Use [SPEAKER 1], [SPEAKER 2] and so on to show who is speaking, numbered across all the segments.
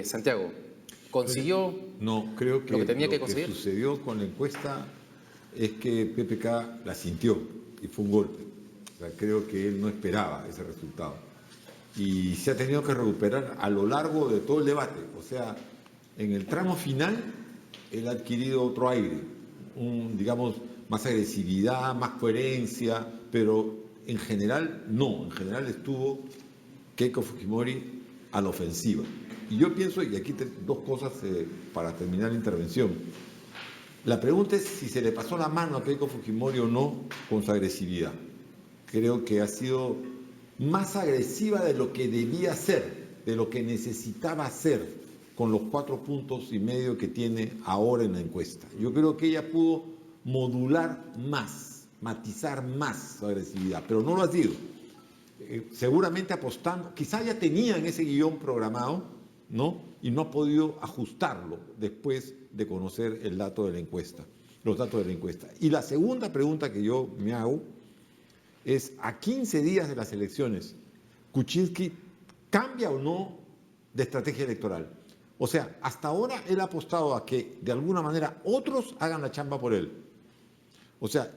[SPEAKER 1] Santiago, ¿consiguió
[SPEAKER 2] No, creo que
[SPEAKER 1] lo que tenía que
[SPEAKER 2] lo que
[SPEAKER 1] conseguir?
[SPEAKER 2] sucedió con la encuesta es que PPK la sintió y fue un golpe. O sea, creo que él no esperaba ese resultado. Y se ha tenido que recuperar a lo largo de todo el debate. O sea, en el tramo final, él ha adquirido otro aire, digamos, más agresividad, más coherencia, pero en general no. En general estuvo Keiko Fujimori a la ofensiva. Y yo pienso, y aquí dos cosas para terminar la intervención. La pregunta es si se le pasó la mano a Keiko Fujimori o no con su agresividad. Creo que ha sido más agresiva de lo que debía ser, de lo que necesitaba hacer con los 4,5 puntos que tiene ahora en la encuesta. Yo creo que ella pudo modular más, matizar más su agresividad, pero no lo ha sido. Seguramente apostando, quizá ya tenían ese guión programado, ¿no? Y no ha podido ajustarlo después de conocer el dato de la encuesta, los datos de la encuesta. Y la segunda pregunta que yo me hago es, a 15 días de las elecciones, ¿Kuczynski cambia o no de estrategia electoral? O sea, hasta ahora él ha apostado a que de alguna manera otros hagan la chamba por él. O sea,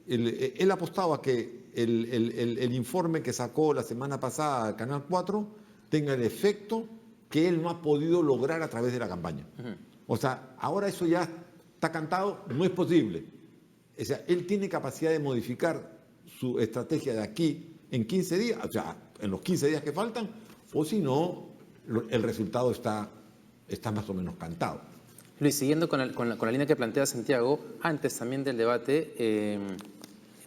[SPEAKER 2] él ha apostado a que el informe que sacó la semana pasada Canal 4 tenga el efecto que él no ha podido lograr a través de la campaña. O sea, ahora eso ya está cantado, no es posible. O sea, él tiene capacidad de modificar su estrategia de aquí en 15 días, o sea, en los 15 días que faltan, o si no, el resultado está más o menos cantado.
[SPEAKER 1] Luis, siguiendo con la línea que plantea Santiago, antes también del debate,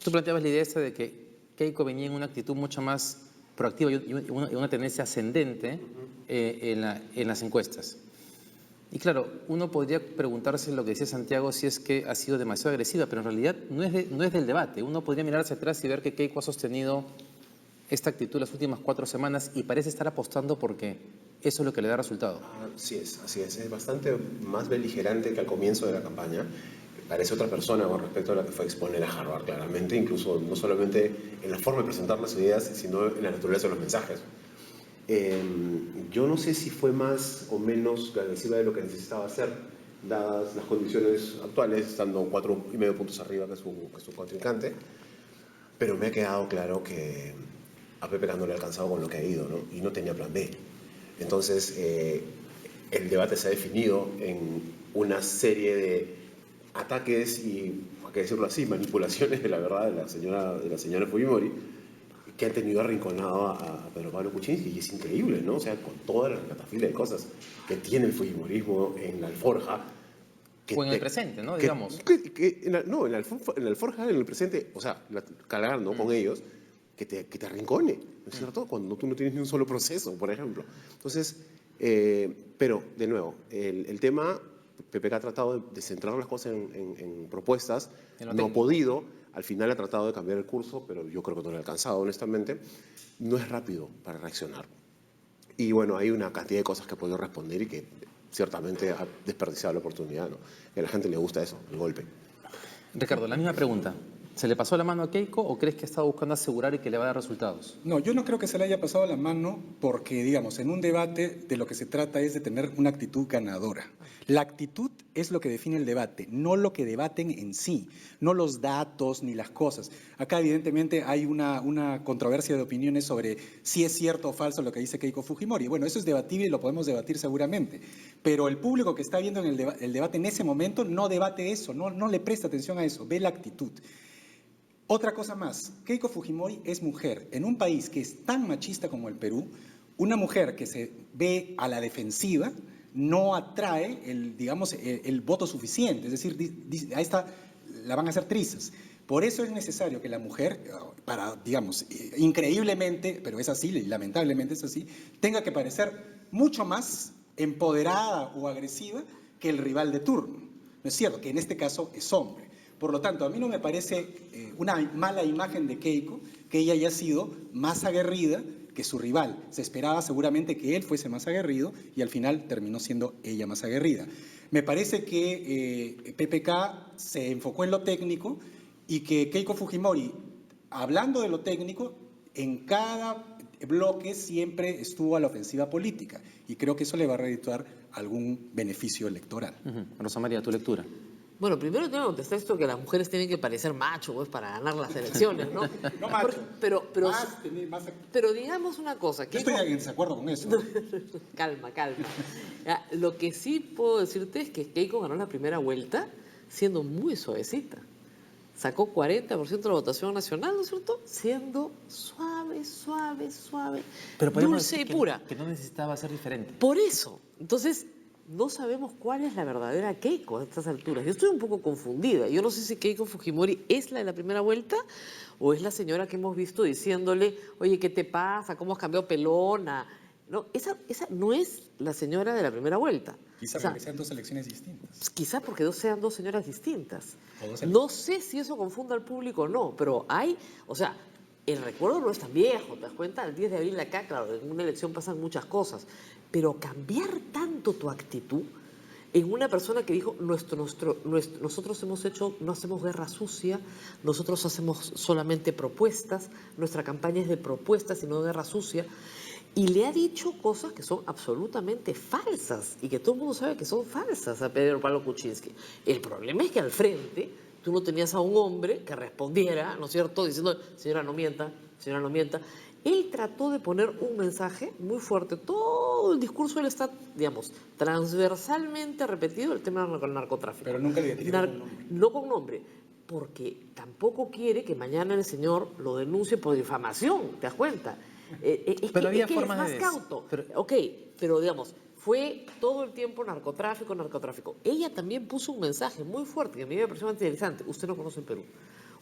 [SPEAKER 1] tú planteabas la idea esta de que Keiko venía en una actitud mucho más proactiva y una tendencia ascendente en las encuestas. Y claro, uno podría preguntarse lo que decía Santiago, si es que ha sido demasiado agresiva, pero en realidad no es del debate. Uno podría mirar hacia atrás y ver que Keiko ha sostenido esta actitud las últimas 4 semanas y parece estar apostando porque eso es lo que le da resultado.
[SPEAKER 3] Así es. Es bastante más beligerante que al comienzo de la campaña. Parece otra persona con respecto a la que fue a exponer a Harvard, claramente, incluso no solamente en la forma de presentar las ideas, sino en la naturaleza de los mensajes. Yo no sé si fue más o menos agresiva de lo que necesitaba hacer, dadas las condiciones actuales, estando 4,5 puntos arriba que su contrincante, pero me ha quedado claro que a PPK no le ha alcanzado con lo que ha ido, ¿no? Y no tenía plan B. Entonces, el debate se ha definido en una serie de ataques y, hay que decirlo así, manipulaciones de la verdad de la señora Fujimori, que han tenido arrinconado a Pedro Pablo Kuczynski, y es increíble, ¿no? O sea, con toda la catafila de cosas que tiene el Fujimorismo en la alforja.
[SPEAKER 1] O en el presente, ¿no? Digamos.
[SPEAKER 3] En la alforja, en el presente, o sea, cargar, ¿no? Con ellos, que te arrincone, ¿no es cierto? Cuando tú no tienes ni un solo proceso, por ejemplo. Entonces, pero, de nuevo, el tema, PPK ha tratado de centrar las cosas en propuestas, no ha podido, al final ha tratado de cambiar el curso, pero yo creo que no le ha alcanzado, honestamente. No es rápido para reaccionar. Y bueno, hay una cantidad de cosas que ha podido responder y que ciertamente ha desperdiciado la oportunidad, ¿no? Y a la gente le gusta eso, el golpe.
[SPEAKER 1] Ricardo, la misma pregunta. ¿Se le pasó la mano a Keiko o crees que ha estado buscando asegurar y que le va a dar resultados?
[SPEAKER 4] No, yo no creo que se le haya pasado la mano porque, digamos, en un debate de lo que se trata es de tener una actitud ganadora. La actitud es lo que define el debate, no lo que debaten en sí, no los datos ni las cosas. Acá, evidentemente, hay una controversia de opiniones sobre si es cierto o falso lo que dice Keiko Fujimori. Bueno, eso es debatible y lo podemos debatir seguramente, pero el público que está viendo en el debate en ese momento no debate eso, no le presta atención a eso, ve la actitud. Otra cosa más, Keiko Fujimori es mujer. En un país que es tan machista como el Perú, una mujer que se ve a la defensiva no atrae el voto suficiente. Es decir, a esta la van a hacer trizas. Por eso es necesario que la mujer, increíblemente, pero es así, lamentablemente es así, tenga que parecer mucho más empoderada o agresiva que el rival de turno. ¿No es cierto? Que en este caso es hombre. Por lo tanto, a mí no me parece una mala imagen de Keiko que ella haya sido más aguerrida que su rival. Se esperaba seguramente que él fuese más aguerrido y al final terminó siendo ella más aguerrida. Me parece que PPK se enfocó en lo técnico y que Keiko Fujimori, hablando de lo técnico, en cada bloque siempre estuvo a la ofensiva política y creo que eso le va a redituar algún beneficio electoral.
[SPEAKER 1] Rosa María, tu lectura.
[SPEAKER 5] Bueno, primero tengo que contestar esto que las mujeres tienen que parecer machos pues, para ganar las elecciones, ¿no?
[SPEAKER 4] No macho,
[SPEAKER 5] Pero, pero digamos una cosa.
[SPEAKER 4] Yo estoy en desacuerdo con eso.
[SPEAKER 5] Calma, calma. Ya, lo que sí puedo decirte es que Keiko ganó la primera vuelta siendo muy suavecita. Sacó 40% de la votación nacional, ¿no es cierto? Siendo suave,
[SPEAKER 1] Pero podemos
[SPEAKER 5] dulce y
[SPEAKER 1] decir
[SPEAKER 5] pura.
[SPEAKER 1] que no necesitaba ser diferente.
[SPEAKER 5] Por eso. Entonces, no sabemos cuál es la verdadera Keiko a estas alturas. Yo estoy un poco confundida. Yo no sé si Keiko Fujimori es la de la primera vuelta o es la señora que hemos visto diciéndole, oye, ¿qué te pasa? ¿Cómo has cambiado pelona? No, esa no es la señora de la primera vuelta.
[SPEAKER 4] Quizá
[SPEAKER 5] O sea,
[SPEAKER 4] porque sean dos elecciones distintas.
[SPEAKER 5] quizá porque sean dos señoras distintas.
[SPEAKER 4] O dos
[SPEAKER 5] No sé si eso confunda al público o no, pero hay, o sea, el recuerdo no es tan viejo, ¿te das cuenta? El 10 de abril acá, claro, en una elección pasan muchas cosas, pero cambiar tanto tu actitud en una persona que dijo, nosotros no hacemos guerra sucia, nosotros hacemos solamente propuestas, nuestra campaña es de propuestas y no de guerra sucia, y le ha dicho cosas que son absolutamente falsas y que todo el mundo sabe que son falsas a Pedro Pablo Kuczynski. El problema es que al frente tú no tenías a un hombre que respondiera, ¿no es cierto?, diciendo, señora, no mienta, señora, no mienta. Él trató de poner un mensaje muy fuerte. Todo el discurso él está, digamos, transversalmente repetido el tema del narcotráfico.
[SPEAKER 4] Pero nunca le identificó con nombre.
[SPEAKER 5] No con nombre, porque tampoco quiere que mañana el señor lo denuncie por difamación, ¿te das cuenta?
[SPEAKER 1] Pero había
[SPEAKER 5] es que
[SPEAKER 1] formas
[SPEAKER 5] es más
[SPEAKER 1] de
[SPEAKER 5] cauto.
[SPEAKER 1] pero-
[SPEAKER 5] Ok, pero digamos, fue todo el tiempo narcotráfico, narcotráfico. Ella también puso un mensaje muy fuerte que a mí me pareció muy interesante. Usted no conoce el Perú.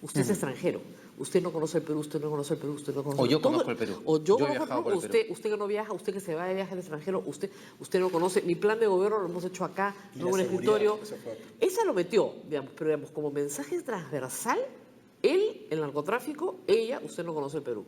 [SPEAKER 5] Usted es extranjero. Usted no conoce el Perú, usted no conoce el Perú, usted no conoce
[SPEAKER 1] O
[SPEAKER 5] el
[SPEAKER 1] yo
[SPEAKER 5] Perú.
[SPEAKER 1] conozco el Perú.
[SPEAKER 5] O yo
[SPEAKER 1] Yo he
[SPEAKER 5] conozco el
[SPEAKER 1] viajado
[SPEAKER 5] Perú.
[SPEAKER 1] por el Perú.
[SPEAKER 5] Usted que no viaja, usted que se va de viaje al extranjero, usted no conoce. Mi plan de gobierno lo hemos hecho acá,
[SPEAKER 4] Y
[SPEAKER 5] no
[SPEAKER 4] la
[SPEAKER 5] en un
[SPEAKER 4] seguridad,
[SPEAKER 5] escritorio.
[SPEAKER 4] eso fue otro.
[SPEAKER 5] Esa lo metió, digamos, pero digamos, como mensaje transversal, él, el narcotráfico, ella, usted no conoce el Perú.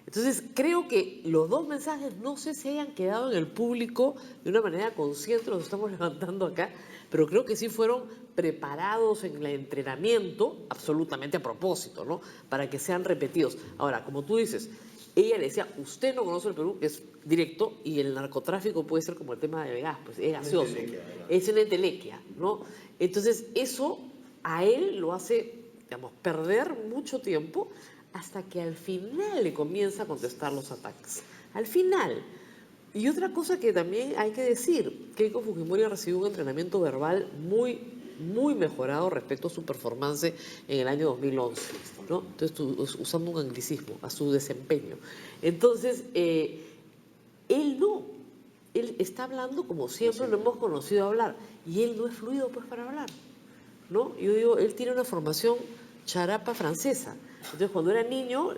[SPEAKER 5] Entonces, creo que los dos mensajes no sé si hayan quedado en el público de una manera consciente, los estamos levantando acá, pero creo que sí fueron preparados en el entrenamiento, absolutamente a propósito, ¿no? Para que sean repetidos. Ahora, como tú dices, ella le decía, usted no conoce el Perú, es directo, y el narcotráfico puede ser como el tema del gas, pues es gaseoso, es una entelequia, ¿no? Entonces, eso a él lo hace, digamos, perder mucho tiempo hasta que al final le comienza a contestar los ataques. Al final. Y otra cosa que también hay que decir, Keiko Fujimori recibió un entrenamiento verbal muy mejorado respecto a su performance en el año 2011, ¿no? Entonces, usando un anglicismo, a su desempeño. Entonces, él está hablando como siempre lo hemos conocido hablar, y él no es fluido pues para hablar, ¿no? Yo digo, él tiene una formación charapa francesa. Entonces, cuando era niño,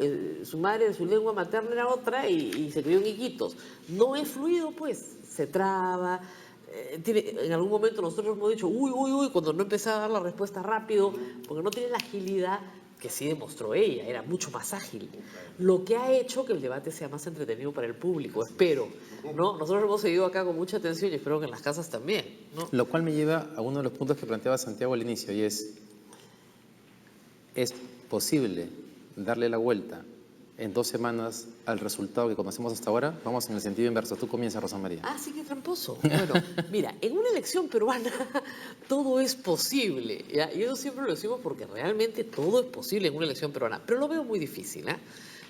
[SPEAKER 5] su madre, su lengua materna era otra y se crió en Iquitos. No es fluido, pues, se traba. En algún momento nosotros hemos dicho, uy, cuando no empezaba a dar la respuesta rápido, porque no tiene la agilidad que sí demostró ella, era mucho más ágil. Lo que ha hecho que el debate sea más entretenido para el público, espero, ¿no? Nosotros hemos seguido acá con mucha atención y espero que en las casas también, ¿no?
[SPEAKER 1] Lo cual me lleva a uno de los puntos que planteaba Santiago al inicio, y es posible darle la vuelta en 2 semanas al resultado que conocemos hasta ahora. Vamos en el sentido inverso. Tú comienzas, Rosa María.
[SPEAKER 5] Ah, sí, qué tramposo. Bueno, mira, en una elección peruana todo es posible, ¿ya? Y eso siempre lo decimos porque realmente todo es posible en una elección peruana, pero lo veo muy difícil, ¿eh?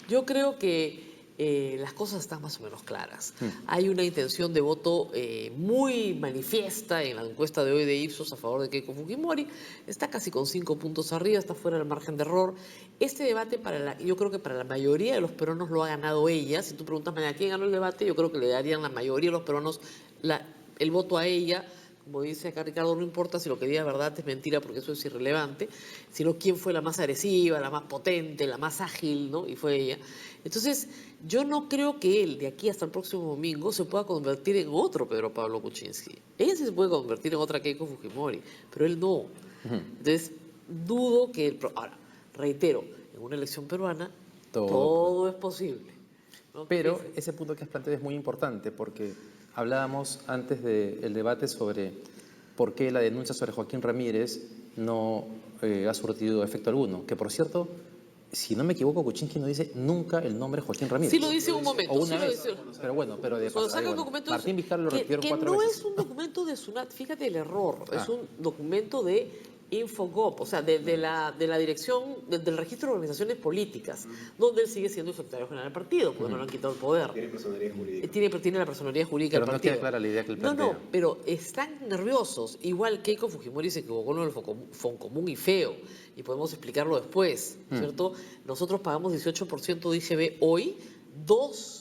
[SPEAKER 5] Yo creo que las cosas están más o menos claras. Hay una intención de voto muy manifiesta en la encuesta de hoy de Ipsos a favor de Keiko Fujimori. Está casi con 5 puntos arriba, está fuera del margen de error. Este debate, yo creo que para la mayoría de los peruanos lo ha ganado ella. Si tú preguntas mañana quién ganó el debate, yo creo que le darían la mayoría de los peruanos el voto a ella. Como dice acá Ricardo, no importa si lo que diga es verdad, es mentira, porque eso es irrelevante, sino quién fue la más agresiva, la más potente, la más ágil, ¿no? Y fue ella. Entonces, yo no creo que él, de aquí hasta el próximo domingo, se pueda convertir en otro Pedro Pablo Kuczynski. Ella sí se puede convertir en otra Keiko Fujimori, pero él no. Entonces, dudo que... Ahora, reitero, en una elección peruana, todo es posible, ¿no?
[SPEAKER 1] Pero ese punto que has planteado es muy importante, porque hablábamos antes del debate sobre por qué la denuncia sobre Joaquín Ramírez no ha surtido efecto alguno, que por cierto si no me equivoco, Kuczynski no dice nunca el nombre Joaquín Ramírez.
[SPEAKER 5] Sí lo dice un momento,
[SPEAKER 1] O una
[SPEAKER 5] sí lo
[SPEAKER 1] vez.
[SPEAKER 5] dice.
[SPEAKER 1] Pero bueno, pero de
[SPEAKER 5] Cuando
[SPEAKER 1] pasada,
[SPEAKER 5] saca el
[SPEAKER 1] bueno,
[SPEAKER 5] documento
[SPEAKER 1] Martín Vizcarra lo
[SPEAKER 5] que
[SPEAKER 1] repitieron 4
[SPEAKER 5] no
[SPEAKER 1] veces.
[SPEAKER 5] es un documento de SUNAT, fíjate el error, es
[SPEAKER 1] Ah.
[SPEAKER 5] un documento de Infogop, o sea, de la dirección, del registro de organizaciones políticas, donde él sigue siendo el secretario general del partido, porque no le han quitado el poder.
[SPEAKER 3] Tiene personalidad jurídica.
[SPEAKER 5] Tiene la personalidad jurídica
[SPEAKER 1] Pero
[SPEAKER 5] del
[SPEAKER 1] no
[SPEAKER 5] partido.
[SPEAKER 1] queda clara la idea que él
[SPEAKER 5] No,
[SPEAKER 1] plantea.
[SPEAKER 5] pero están nerviosos. Igual Keiko Fujimori se equivocó en el Foncomún y feo, y podemos explicarlo después, ¿cierto? Nosotros pagamos 18% de IGB hoy, dos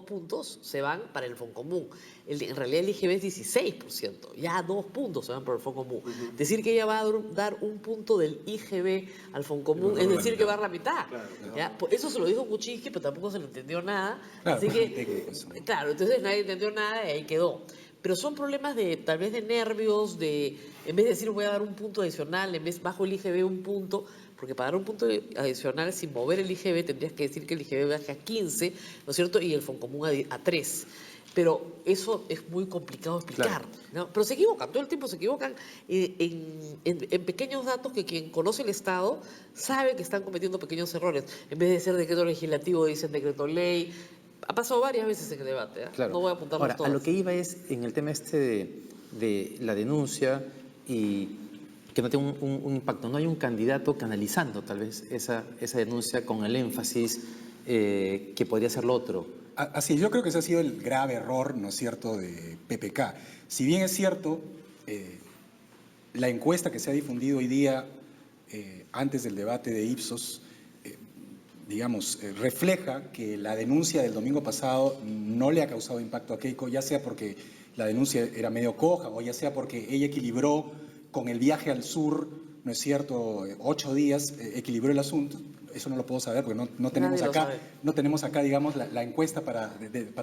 [SPEAKER 5] puntos se van para el Foncomún. En realidad el IGB es 16%, ya 2 puntos se van para el Foncomún. Decir que ella va a dar un punto del IGB al Foncomún es decir que va a la mitad. ¿Ya? Por eso se lo dijo Kuczynski, pero tampoco se le entendió nada.
[SPEAKER 4] Claro,
[SPEAKER 5] Así
[SPEAKER 4] porque
[SPEAKER 5] que,
[SPEAKER 4] técnico eso.
[SPEAKER 5] claro, entonces nadie entendió nada y ahí quedó. Pero son problemas de, tal vez de nervios, de, en vez de decir voy a dar un punto adicional, en vez bajo el IGB un punto, porque para dar un punto adicional sin mover el IGB tendrías que decir que el IGB baje a 15, ¿no es cierto? Y el Foncomún a 3. Pero eso es muy complicado de explicar, ¿no? Pero se equivocan, todo el tiempo se equivocan en pequeños datos que quien conoce el Estado sabe que están cometiendo pequeños errores. En vez de ser decreto legislativo dicen decreto ley. Ha pasado varias veces en el debate, ¿eh?
[SPEAKER 1] Claro.
[SPEAKER 5] No voy a apuntarlos
[SPEAKER 1] Ahora,
[SPEAKER 5] todas.
[SPEAKER 1] a lo que iba es en el tema este de la denuncia y que no tenga un impacto. No hay un candidato canalizando tal vez esa denuncia con el énfasis que podría ser lo otro.
[SPEAKER 4] Así es, yo creo que ese ha sido el grave error, ¿no es cierto?, de PPK. Si bien es cierto, la encuesta que se ha difundido hoy día, antes del debate de Ipsos, refleja que la denuncia del domingo pasado no le ha causado impacto a Keiko, ya sea porque la denuncia era medio coja o ya sea porque ella equilibró con el viaje al sur, ¿no es cierto?, 8 días, equilibró el asunto. Eso no lo puedo saber porque no tenemos
[SPEAKER 5] Nadie lo
[SPEAKER 4] acá,
[SPEAKER 5] sabe.
[SPEAKER 4] no tenemos acá, digamos, la encuesta para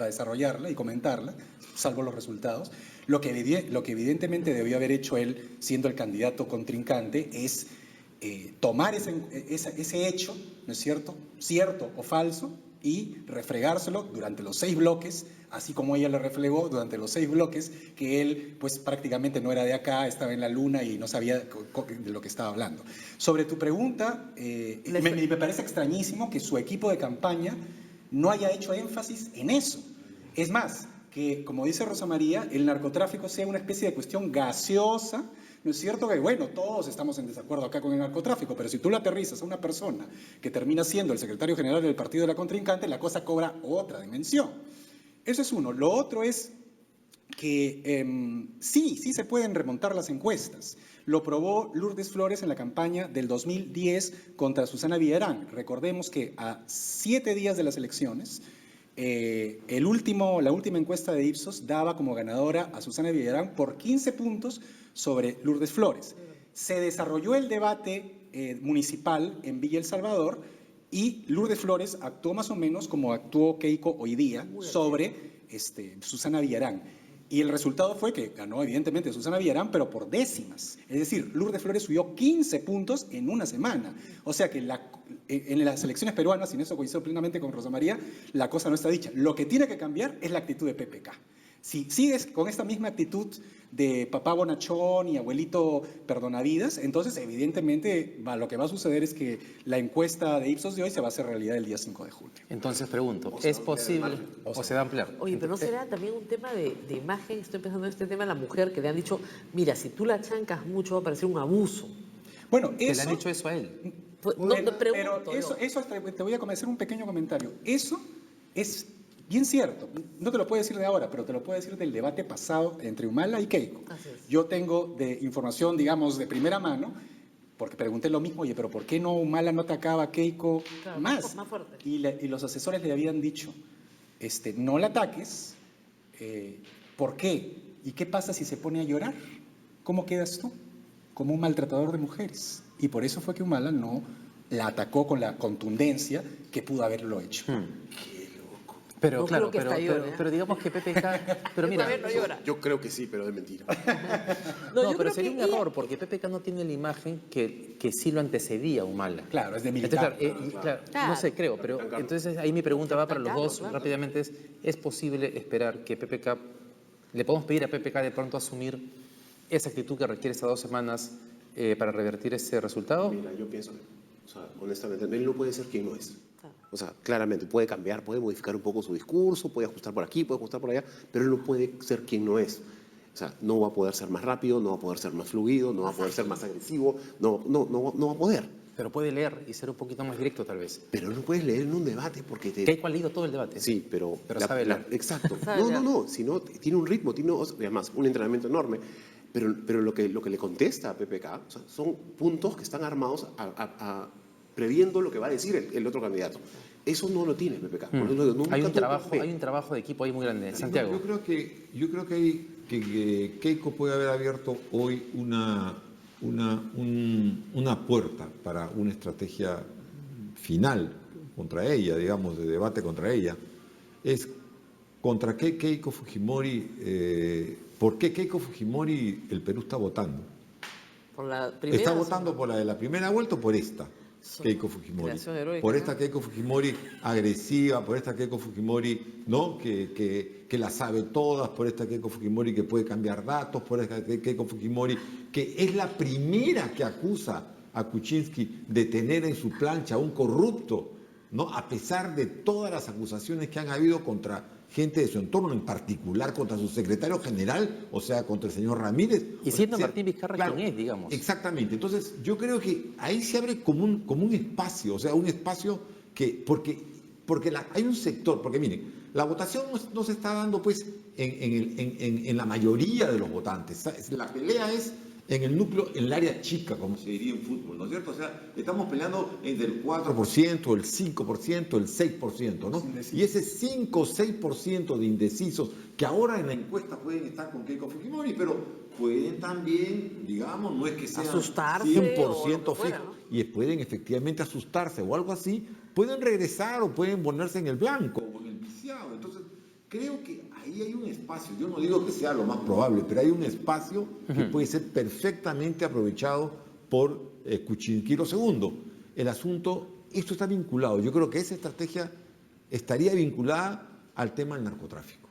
[SPEAKER 4] desarrollarla y comentarla, salvo los resultados. Lo que evidentemente debió haber hecho él, siendo el candidato contrincante, es tomar ese hecho, ¿no es cierto?, cierto o falso, y refregárselo durante los 6 bloques, así como ella le refregó durante los 6 bloques, que él pues prácticamente no era de acá, estaba en la luna y no sabía de lo que estaba hablando. Sobre tu pregunta, me parece extrañísimo que su equipo de campaña no haya hecho énfasis en eso. Es más, que como dice Rosa María, el narcotráfico sea una especie de cuestión gaseosa. ¿No es cierto que, bueno, todos estamos en desacuerdo acá con el narcotráfico, pero si tú le aterrizas a una persona que termina siendo el secretario general del partido de la contrincante, la cosa cobra otra dimensión? Eso es uno. Lo otro es que sí se pueden remontar las encuestas. Lo probó Lourdes Flores en la campaña del 2010 contra Susana Villarán. Recordemos que a 7 días de las elecciones, la última encuesta de Ipsos daba como ganadora a Susana Villarán por 15 puntos sobre Lourdes Flores. Se desarrolló el debate municipal en Villa El Salvador y Lourdes Flores actuó más o menos como actuó Keiko hoy día sobre Susana Villarán. Y el resultado fue que ganó evidentemente Susana Villarán, pero por décimas. Es decir, Lourdes Flores subió 15 puntos en una semana. O sea que en las elecciones peruanas, y en eso coincido plenamente con Rosa María, la cosa no está dicha. Lo que tiene que cambiar es la actitud de PPK. Si sigues con esta misma actitud de papá bonachón y abuelito perdonavidas, entonces evidentemente lo que va a suceder es que la encuesta de Ipsos de hoy se va a hacer realidad el día 5 de julio.
[SPEAKER 1] Entonces pregunto, ¿es posible o se va a ampliar?
[SPEAKER 5] Oye, pero ¿no será también un tema de imagen? Estoy pensando en este tema de la mujer, que le han dicho, mira, si tú la chancas mucho va a parecer un abuso.
[SPEAKER 4] Bueno,
[SPEAKER 1] ¿Que
[SPEAKER 4] eso...
[SPEAKER 1] le han dicho eso a él?
[SPEAKER 5] Pues, no,
[SPEAKER 4] Bueno,
[SPEAKER 5] te pregunto
[SPEAKER 4] pero
[SPEAKER 5] yo.
[SPEAKER 4] eso te voy a hacer un pequeño comentario. Eso es bien cierto. No te lo puedo decir de ahora, pero te lo puedo decir del debate pasado entre Humala y Keiko.
[SPEAKER 5] Así es.
[SPEAKER 4] Yo tengo de información, digamos, de primera mano, porque pregunté lo mismo, oye, pero ¿por qué no Humala no atacaba a Keiko
[SPEAKER 5] Claro,
[SPEAKER 4] más?
[SPEAKER 5] más fuerte.
[SPEAKER 4] Y los asesores le habían dicho, no la ataques, ¿por qué? ¿Y qué pasa si se pone a llorar? ¿Cómo quedas tú? Como un maltratador de mujeres. Y por eso fue que Humala no la atacó con la contundencia que pudo haberlo hecho.
[SPEAKER 1] Pero
[SPEAKER 5] No
[SPEAKER 1] claro,
[SPEAKER 5] creo que hasta llore, ¿eh?
[SPEAKER 1] pero digamos que PPK... Pero mira,
[SPEAKER 5] Todavía no llora.
[SPEAKER 3] Yo creo que sí, pero es mentira.
[SPEAKER 1] no,
[SPEAKER 5] yo
[SPEAKER 1] pero
[SPEAKER 5] creo
[SPEAKER 1] sería
[SPEAKER 5] que
[SPEAKER 1] un error, porque PPK no tiene la imagen que sí lo antecedía a Humala.
[SPEAKER 4] Claro, es de
[SPEAKER 1] Entonces,
[SPEAKER 4] militar.
[SPEAKER 1] claro, no sé, creo, pero entonces ahí mi pregunta va para los
[SPEAKER 5] Claro,
[SPEAKER 1] dos
[SPEAKER 5] claro.
[SPEAKER 1] rápidamente. ¿Es posible esperar que PPK, le podemos pedir a PPK de pronto asumir esa actitud que requiere estas 2 semanas para revertir ese resultado?
[SPEAKER 3] Mira, yo pienso O sea, honestamente, él no puede ser quien no es. O sea, claramente puede cambiar, puede modificar un poco su discurso, puede ajustar por aquí, puede ajustar por allá, pero él no puede ser quien no es. O sea, no va a poder ser más rápido, no va a poder ser más fluido, no va a poder ser más agresivo, no va a poder.
[SPEAKER 1] Pero puede leer y ser un poquito más directo, tal vez.
[SPEAKER 3] Pero no puedes leer en un debate porque te...
[SPEAKER 1] Keiko ha leído todo el debate.
[SPEAKER 3] Sí, pero
[SPEAKER 1] sabe leer.
[SPEAKER 3] exacto.
[SPEAKER 5] Sabe leer.
[SPEAKER 3] No, sino tiene un ritmo, tiene además un entrenamiento enorme, pero lo que le contesta a PPK, o sea, son puntos que están armados previendo lo que va a decir el otro candidato. Eso no lo tiene PPK. Por eso nunca
[SPEAKER 1] Hay un
[SPEAKER 3] tuvo fe.
[SPEAKER 1] trabajo de equipo ahí muy grande. Santiago.
[SPEAKER 2] Yo creo que Keiko puede haber abierto hoy una puerta para una estrategia final contra ella, digamos, de debate contra ella. Es contra qué Keiko Fujimori, por qué Keiko Fujimori el Perú está votando.
[SPEAKER 5] Por la primera,
[SPEAKER 2] ¿Está votando por la de la primera vuelta o por esta? Keiko Fujimori.
[SPEAKER 5] Creación heroica,
[SPEAKER 2] Por
[SPEAKER 5] ¿no?
[SPEAKER 2] esta Keiko Fujimori agresiva, por esta Keiko Fujimori, ¿no? que la sabe todas, por esta Keiko Fujimori que puede cambiar datos, por esta Keiko Fujimori que es la primera que acusa a Kuczynski de tener en su plancha a un corrupto, ¿no? A pesar de todas las acusaciones que han habido contra gente de su entorno, en particular contra su secretario general, o sea, contra el señor Ramírez.
[SPEAKER 1] Y siendo
[SPEAKER 2] O sea,
[SPEAKER 1] Martín Vizcarra
[SPEAKER 2] claro,
[SPEAKER 1] quien es, digamos.
[SPEAKER 2] Exactamente. Entonces, yo creo que ahí se abre como un espacio, o sea, un espacio que, porque hay un sector, porque miren, la votación no se está dando pues en la mayoría de los votantes. La pelea es en el núcleo, en el área chica, como se diría en fútbol, ¿no es cierto? O sea, estamos peleando entre el 4%, el 5%, el 6%, ¿no? Y ese 5 o 6% de indecisos, que ahora en la encuesta pueden estar con Keiko Fujimori, pero pueden también, digamos, no es que sean
[SPEAKER 5] Asustarse
[SPEAKER 2] 100%
[SPEAKER 5] o lo que fuera,
[SPEAKER 2] fijos,
[SPEAKER 5] ¿no?
[SPEAKER 2] y pueden efectivamente asustarse o algo así, pueden regresar o pueden ponerse en el blanco o en el viciado. Entonces, creo que ahí hay un espacio, yo no digo que sea lo más probable, pero hay un espacio que puede ser perfectamente aprovechado por Kuczynski. Lo segundo, el asunto, esto está vinculado, yo creo que esa estrategia estaría vinculada al tema del narcotráfico,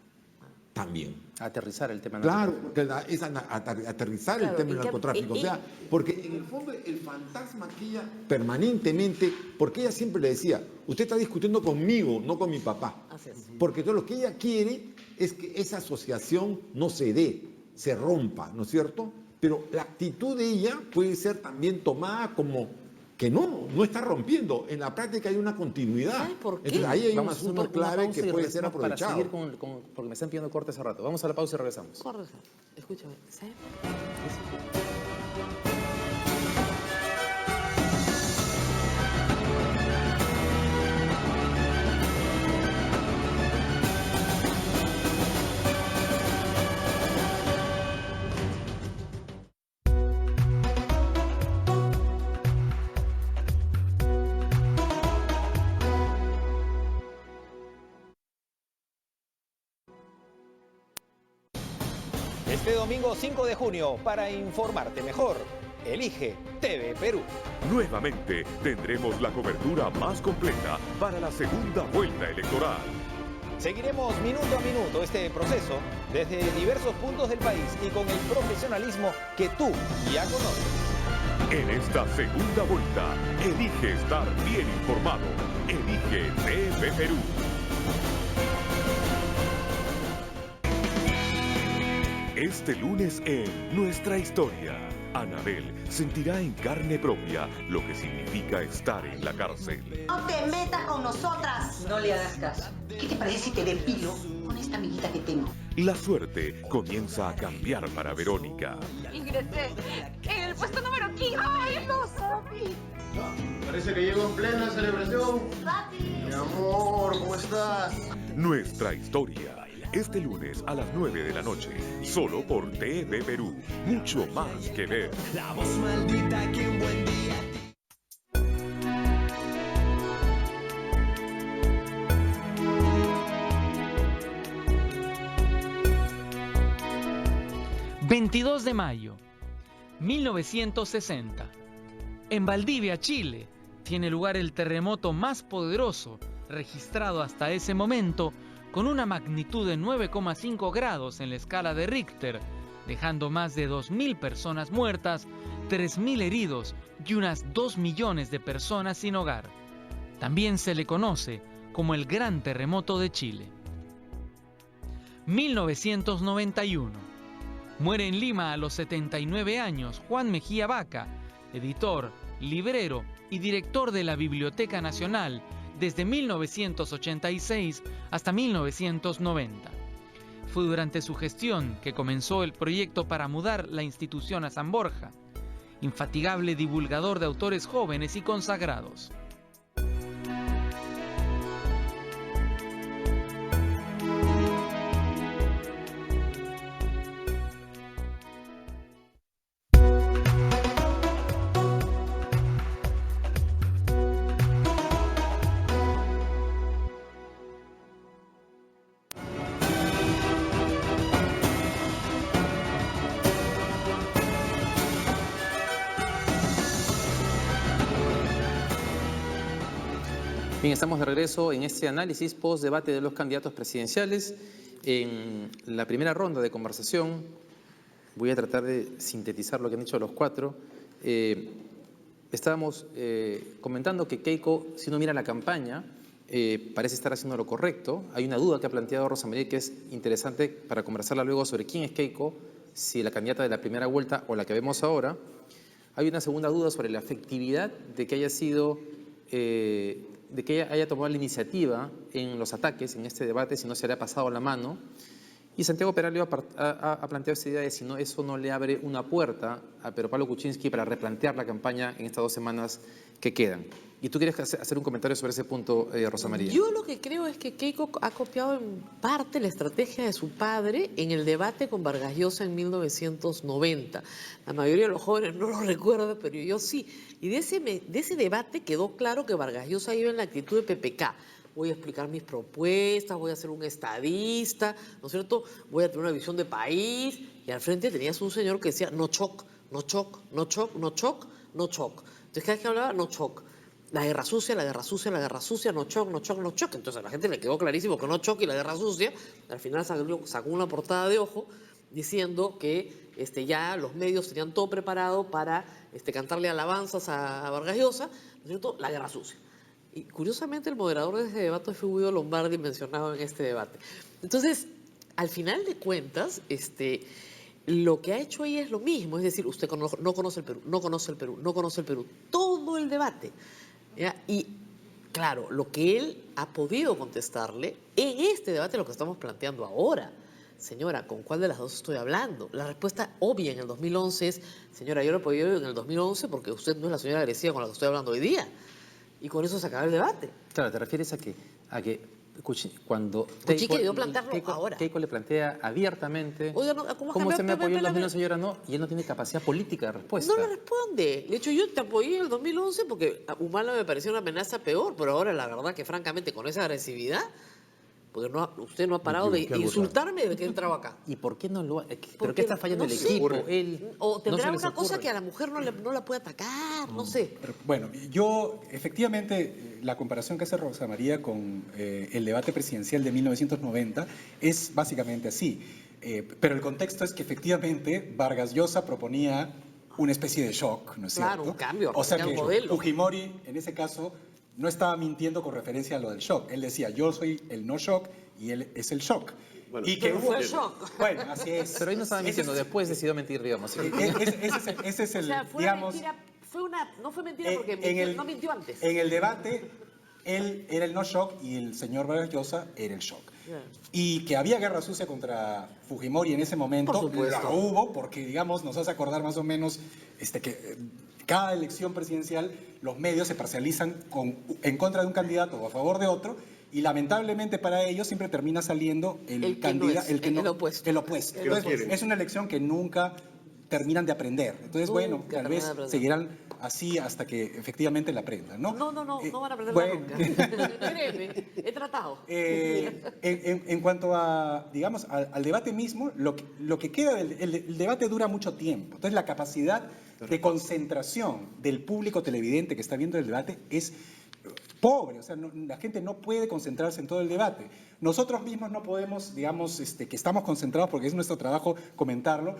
[SPEAKER 2] también.
[SPEAKER 1] Aterrizar el tema.
[SPEAKER 2] Claro, porque es aterrizar el
[SPEAKER 5] Claro,
[SPEAKER 2] tema
[SPEAKER 5] y
[SPEAKER 2] del
[SPEAKER 5] que-
[SPEAKER 2] narcotráfico. O sea, porque en el fondo el fantasma que ella permanentemente, porque ella siempre le decía, usted está discutiendo conmigo, no con mi papá.
[SPEAKER 5] Así es.
[SPEAKER 2] Porque todo lo que ella quiere es que esa asociación no se dé, se rompa, ¿no es cierto? Pero la actitud de ella puede ser también tomada como que no está rompiendo. En la práctica hay una continuidad.
[SPEAKER 5] ¿Sabe por qué?
[SPEAKER 2] Entonces ahí hay un
[SPEAKER 1] Vamos a hacer
[SPEAKER 2] asunto
[SPEAKER 1] una
[SPEAKER 2] clave
[SPEAKER 1] pausa
[SPEAKER 2] que
[SPEAKER 1] y
[SPEAKER 2] puede ser
[SPEAKER 1] regresamos para
[SPEAKER 2] aprovechado.
[SPEAKER 1] seguir porque me están pidiendo corte hace rato. Vamos a la pausa y regresamos.
[SPEAKER 5] Corre, escúchame, ¿sabes?
[SPEAKER 6] 5 de junio, para informarte mejor, elige TV Perú.
[SPEAKER 7] Nuevamente tendremos la cobertura más completa para la segunda vuelta electoral.
[SPEAKER 6] Seguiremos minuto a minuto este proceso desde diversos puntos del país y con el profesionalismo que tú ya conoces.
[SPEAKER 7] En esta segunda vuelta, elige estar bien informado. Elige TV Perú. Este lunes en Nuestra Historia, Anabel sentirá en carne propia lo que significa estar en la cárcel.
[SPEAKER 8] No te metas con nosotras.
[SPEAKER 9] No le hagas caso.
[SPEAKER 8] ¿Qué te parece si te depilo con esta amiguita que tengo?
[SPEAKER 7] La suerte comienza a cambiar para Verónica.
[SPEAKER 9] Ingresé en el puesto número 15. ¡Ay, no, Sofi!
[SPEAKER 3] Parece que llego en plena celebración.
[SPEAKER 9] ¡Papi!
[SPEAKER 3] Mi amor, ¿cómo estás?
[SPEAKER 7] Nuestra Historia, este lunes a las 9 de la noche, solo por TV Perú. Mucho más que ver.
[SPEAKER 10] La voz maldita que un buen día.
[SPEAKER 11] 22 de mayo, 1960. En Valdivia, Chile, tiene lugar el terremoto más poderoso registrado hasta ese momento, con una magnitud de 9,5 grados en la escala de Richter, dejando más de 2.000 personas muertas 3.000 heridos y unas 2 millones de personas sin hogar. También se le conoce como el Gran Terremoto de Chile. 1991. Muere en Lima a los 79 años Juan Mejía Vaca, editor, librero y director de la Biblioteca Nacional desde 1986 hasta 1990. Fue durante su gestión que comenzó el proyecto para mudar la institución a San Borja, infatigable divulgador de autores jóvenes y consagrados.
[SPEAKER 1] Bien, estamos de regreso en este análisis post-debate de los candidatos presidenciales. En la primera ronda de conversación, voy a tratar de sintetizar lo que han dicho los cuatro. Estábamos comentando que Keiko, si uno mira la campaña, parece estar haciendo lo correcto. Hay una duda que ha planteado Rosa María que es interesante para conversarla luego sobre quién es Keiko, si la candidata de la primera vuelta o la que vemos ahora. Hay una segunda duda sobre la efectividad de que haya sido... de que ella haya tomado la iniciativa en los ataques, en este debate, si no se le ha pasado la mano. Y Santiago Peralio ha planteado esta idea de si no, eso no le abre una puerta a Pedro Pablo Kuczynski para replantear la campaña en estas 2 semanas que quedan. ¿Y tú quieres hacer un comentario sobre ese punto, Rosa María?
[SPEAKER 5] Yo lo que creo es que Keiko ha copiado en parte la estrategia de su padre en el debate con Vargas Llosa en 1990. La mayoría de los jóvenes no lo recuerda, pero yo sí. Y de ese debate quedó claro que Vargas Llosa iba en la actitud de PPK. Voy a explicar mis propuestas, voy a ser un estadista, ¿no es cierto? Voy a tener una visión de país. Y al frente tenías un señor que decía no choc, no choc, no choc, no choc, no choc. Entonces cada vez que hablaba, no choc. La guerra sucia, la guerra sucia, la guerra sucia, no choc, no choc, no choc. Entonces a la gente le quedó clarísimo que no choc y la guerra sucia. Al final sacó una portada de ojo diciendo que ya los medios tenían todo preparado para cantarle alabanzas a Vargas Llosa, ¿no es cierto? La guerra sucia. Y curiosamente el moderador de ese debate fue Guido Lombardi, mencionado en este debate. Entonces, al final de cuentas, lo que ha hecho ella es lo mismo, es decir, usted no conoce el Perú, no conoce el Perú, no conoce el Perú, todo el debate. ¿Ya? Y claro, lo que él ha podido contestarle en este debate, lo que estamos planteando ahora, señora, ¿con cuál de las dos estoy hablando? La respuesta obvia en el 2011 es, señora, yo lo he podido en el 2011 porque usted no es la señora agresiva con la que estoy hablando hoy día. Y con eso se acaba el debate.
[SPEAKER 1] Claro, te refieres a que cuando
[SPEAKER 5] Kuczynski debió plantearlo ahora.
[SPEAKER 1] Keiko le plantea abiertamente,
[SPEAKER 5] oiga, no,
[SPEAKER 1] ¿cómo usted me apoyó en el 2011 y ahora no? Y él no tiene capacidad política de respuesta.
[SPEAKER 5] No le responde. De hecho, yo te apoyé en el 2011 porque a Humala me parecía una amenaza peor, pero ahora la verdad que francamente con esa agresividad, porque usted no ha parado de insultarme desde que he entrado acá.
[SPEAKER 1] ¿Y por qué no lo ha? ¿Pero qué está fallando el equipo?
[SPEAKER 5] O tendrá una cosa que a la mujer no la puede atacar, no sé.
[SPEAKER 4] Pero, bueno, yo efectivamente la comparación que hace Rosa María con el debate presidencial de 1990 es básicamente así. Pero el contexto es que efectivamente Vargas Llosa proponía una especie de shock, ¿no es cierto?
[SPEAKER 5] Claro, un cambio,
[SPEAKER 4] o sea que
[SPEAKER 5] modelo.
[SPEAKER 4] Fujimori en ese caso no estaba mintiendo con referencia a lo del shock. Él decía, yo soy el no shock y él es el shock.
[SPEAKER 3] Bueno,
[SPEAKER 4] y que
[SPEAKER 5] pero fue el shock.
[SPEAKER 4] Bueno, así es.
[SPEAKER 1] Pero ahí no estaba mintiendo, después decidió mentir, digamos.
[SPEAKER 4] Ese es el,
[SPEAKER 5] O sea, fue
[SPEAKER 4] digamos...
[SPEAKER 5] mentira, no fue mentira porque no mintió antes.
[SPEAKER 4] En el debate, él era el no shock y el señor Vargas Llosa era el shock.
[SPEAKER 5] Yeah.
[SPEAKER 4] Y que había guerra sucia contra Fujimori en ese momento,
[SPEAKER 5] Por supuesto.
[SPEAKER 4] la hubo, porque digamos, nos hace acordar más o menos que cada elección presidencial los medios se parcializan en contra de un candidato o a favor de otro, y lamentablemente para ellos siempre termina saliendo el candidato,
[SPEAKER 5] el opuesto.
[SPEAKER 4] El opuesto. Entonces, es una elección que nunca terminan de aprender. Entonces, bueno, tal vez seguirán así hasta que efectivamente la aprendan, ¿no?
[SPEAKER 5] No van a aprender nunca. Créeme, he tratado.
[SPEAKER 4] En cuanto a, digamos, al debate mismo, lo que queda el debate dura mucho tiempo. Entonces, la capacidad de concentración del público televidente que está viendo el debate es pobre, o sea, la gente no puede concentrarse en todo el debate. Nosotros mismos no podemos, digamos, que estamos concentrados porque es nuestro trabajo comentarlo,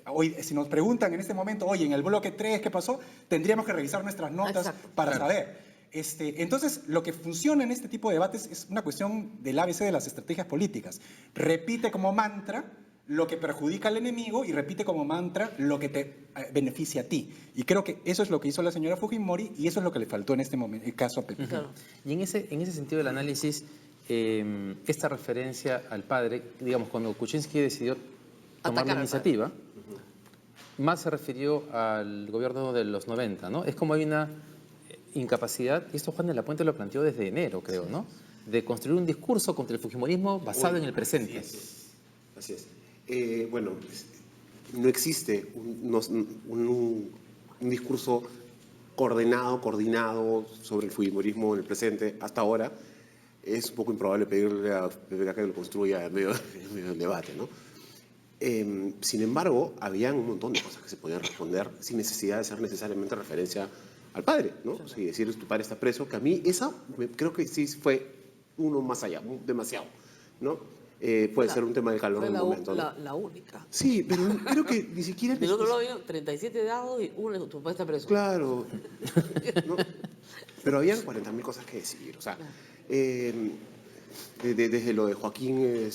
[SPEAKER 4] hoy, si nos preguntan en este momento, oye, en el bloque 3, ¿qué pasó? Tendríamos que revisar nuestras notas para saber. Entonces, lo que funciona en este tipo de debates es una cuestión del ABC de las estrategias políticas. Repite como mantra lo que perjudica al enemigo y repite como mantra lo que te beneficia a ti. Y creo que eso es lo que hizo la señora Fujimori y eso es lo que le faltó en este momento, el caso a Pepe.
[SPEAKER 5] Claro.
[SPEAKER 1] Y en ese sentido del análisis, esta referencia al padre, digamos, cuando Kuczynski decidió tomar la iniciativa, más se refirió al gobierno de los 90, ¿no? Es como hay una incapacidad, y esto Juan de la Puente lo planteó desde enero, creo, ¿no? De construir un discurso contra el fujimorismo basado en el presente.
[SPEAKER 3] Así es. Bueno, no existe un discurso coordinado sobre el fujimorismo en el presente hasta ahora. Es un poco improbable pedirle a PPK que lo construya en medio del debate, ¿no? Sin embargo, había un montón de cosas que se podían responder sin necesidad de hacer necesariamente referencia al padre, ¿no? O sea, y decir, tu padre está preso, que a mí esa creo que sí fue uno más allá, demasiado, ¿no? Puede ser un tema de calor del momento, ¿no?
[SPEAKER 5] La única.
[SPEAKER 3] Sí, pero creo que ni siquiera...
[SPEAKER 5] Del otro lado vino 37 dados y uno, tu padre está preso.
[SPEAKER 3] Claro. ¿No? Pero habían 40.000 cosas que decir, o sea... desde lo de Joaquín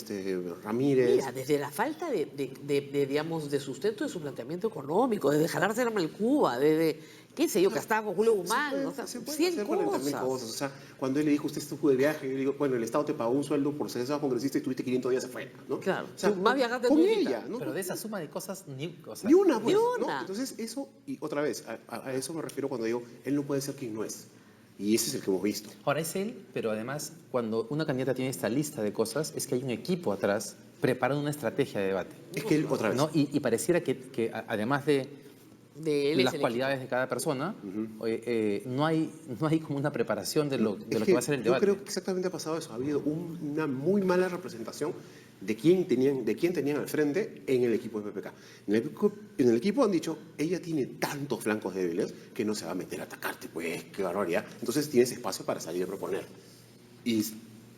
[SPEAKER 3] Ramírez.
[SPEAKER 5] Mira, desde la falta digamos, de sustento de su planteamiento económico, desde jalarse la Malcuba, desde, qué sé yo, que estaba con Julio Guzmán, o sea, 100 cosas.
[SPEAKER 3] O sea, cuando él le dijo, usted estuvo de viaje, yo le digo, bueno, el Estado te pagó un sueldo por ser congresista y tuviste 500 días afuera, ¿no?
[SPEAKER 5] Claro,
[SPEAKER 3] o sea,
[SPEAKER 5] más viajaste
[SPEAKER 3] con
[SPEAKER 5] tú
[SPEAKER 3] ella, ¿no?
[SPEAKER 1] Pero de esa suma de cosas, ni
[SPEAKER 3] una, pues,
[SPEAKER 5] ni
[SPEAKER 3] ¿no?
[SPEAKER 5] una.
[SPEAKER 3] Entonces, eso, y otra vez, a eso me refiero cuando digo, él no puede ser quien no es. Y ese es el que hemos visto.
[SPEAKER 1] Ahora es él, pero además, cuando una candidata tiene esta lista de cosas, es que hay un equipo atrás preparando una estrategia de debate.
[SPEAKER 3] Es que él, otra vez.
[SPEAKER 1] ¿No? Y pareciera que además de
[SPEAKER 5] él
[SPEAKER 1] las cualidades de cada persona, no hay como una preparación de lo que va a ser el debate.
[SPEAKER 3] Yo creo que exactamente ha pasado eso. Ha habido una muy mala representación de quién tenían al frente en el equipo de PPK. En el equipo han dicho, ella tiene tantos flancos débiles que no se va a meter a atacarte, pues, qué barbaridad. Entonces tienes espacio para salir a proponer. Y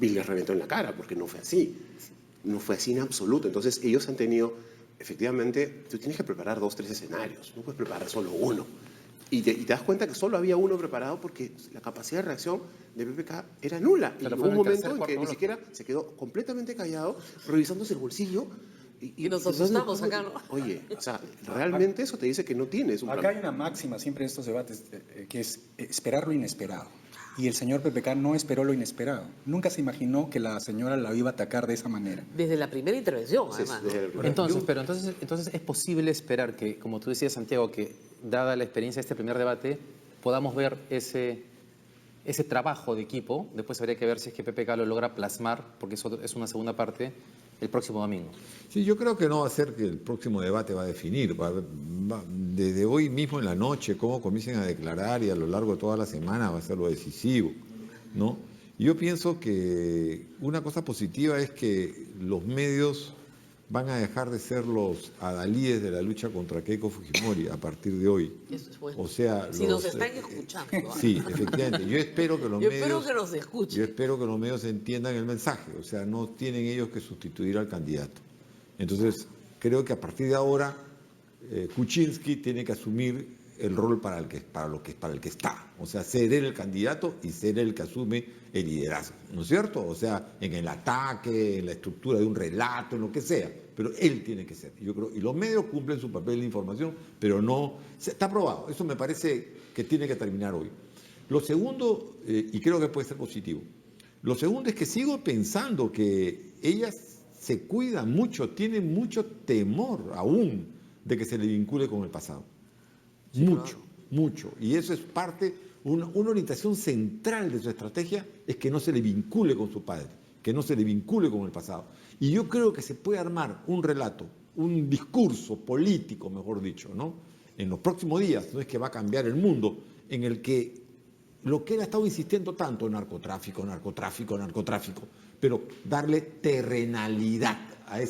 [SPEAKER 3] les reventó en la cara, porque no fue así. No fue así en absoluto. Entonces ellos han tenido, efectivamente, tú tienes que preparar 2, 3 escenarios. No puedes preparar solo uno. Y te das cuenta que solo había uno preparado porque la capacidad de reacción de PPK era nula. Y hubo un momento en que ni siquiera se quedó completamente callado, revisándose el bolsillo.
[SPEAKER 5] Y nos asustamos acá, ¿no?
[SPEAKER 3] Oye, o sea, realmente eso te dice que no tienes un plan.
[SPEAKER 4] Acá hay una máxima siempre en estos debates, que es esperar lo inesperado. Y el señor PPK no esperó lo inesperado. Nunca se imaginó que la señora la iba a atacar de esa manera.
[SPEAKER 5] Desde la primera intervención, además.
[SPEAKER 1] Entonces es posible esperar que, como tú decías, Santiago, que dada la experiencia de este primer debate, podamos ver ese trabajo de equipo. Después habría que ver si es que PPK lo logra plasmar, porque eso es una segunda parte, el próximo domingo.
[SPEAKER 2] Sí, yo creo que no va a ser que el próximo debate va a definir. Desde hoy mismo en la noche, cómo comiencen a declarar y a lo largo de toda la semana va a ser lo decisivo, ¿no? Y yo pienso que una cosa positiva es que los medios van a dejar de ser los adalíes de la lucha contra Keiko Fujimori a partir de hoy.
[SPEAKER 5] Eso es bueno.
[SPEAKER 2] O sea,
[SPEAKER 5] si nos están escuchando.
[SPEAKER 2] Sí, efectivamente. Yo espero que los medios...
[SPEAKER 5] espero que nos escuchen.
[SPEAKER 2] Yo espero que los medios entiendan el mensaje. O sea, no tienen ellos que sustituir al candidato. Entonces, creo que a partir de ahora, Kuczynski tiene que asumir el rol para el que está. O sea, ser él el candidato y ser él el que asume el liderazgo. ¿No es cierto? O sea, en el ataque, en la estructura de un relato, en lo que sea. Pero él tiene que ser. Yo creo, y los medios cumplen su papel de información, pero no... Está aprobado. Eso me parece que tiene que terminar hoy. Lo segundo, y creo que puede ser positivo, lo segundo es que sigo pensando que ella se cuida mucho, tiene mucho temor aún de que se le vincule con el pasado. Sí, mucho, claro. Mucho. Y eso es parte, una orientación central de su estrategia es que no se le vincule con su padre, que no se le vincule con el pasado. Y yo creo que se puede armar un relato, un discurso político, mejor dicho, ¿no? En los próximos días, no es que va a cambiar el mundo, en el que lo que él ha estado insistiendo tanto, narcotráfico, pero darle terrenalidad a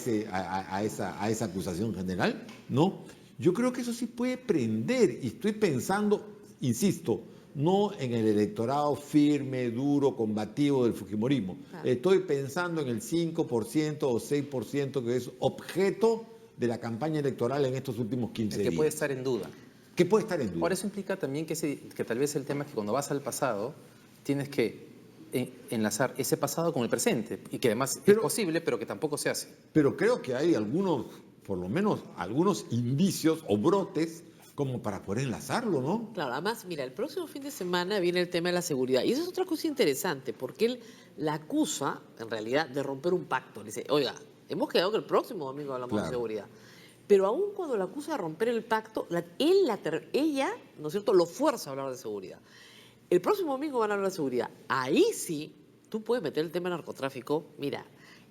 [SPEAKER 2] esa acusación general, ¿no? Yo creo que eso sí puede prender, y estoy pensando, insisto, no en el electorado firme, duro, combativo del fujimorismo. Claro. Estoy pensando en el 5% o 6% que es objeto de la campaña electoral en estos últimos 15 días.
[SPEAKER 1] Que puede estar en duda.
[SPEAKER 2] Que puede estar en duda.
[SPEAKER 1] Ahora, eso implica también que tal vez el tema es que cuando vas al pasado, tienes que enlazar ese pasado con el presente, y que además es posible, pero que tampoco se hace.
[SPEAKER 2] Pero creo que hay algunos, por lo menos algunos indicios o brotes como para poder enlazarlo, ¿no?
[SPEAKER 5] Claro, además, mira, el próximo fin de semana viene el tema de la seguridad. Y eso es otra cosa interesante, porque él la acusa, en realidad, de romper un pacto. Le dice, oiga, hemos quedado que el próximo domingo hablamos de seguridad. Pero aún cuando la acusa de romper el pacto, ella, ¿no es cierto?, lo fuerza a hablar de seguridad. El próximo domingo van a hablar de seguridad. Ahí sí, tú puedes meter el tema del narcotráfico, mira,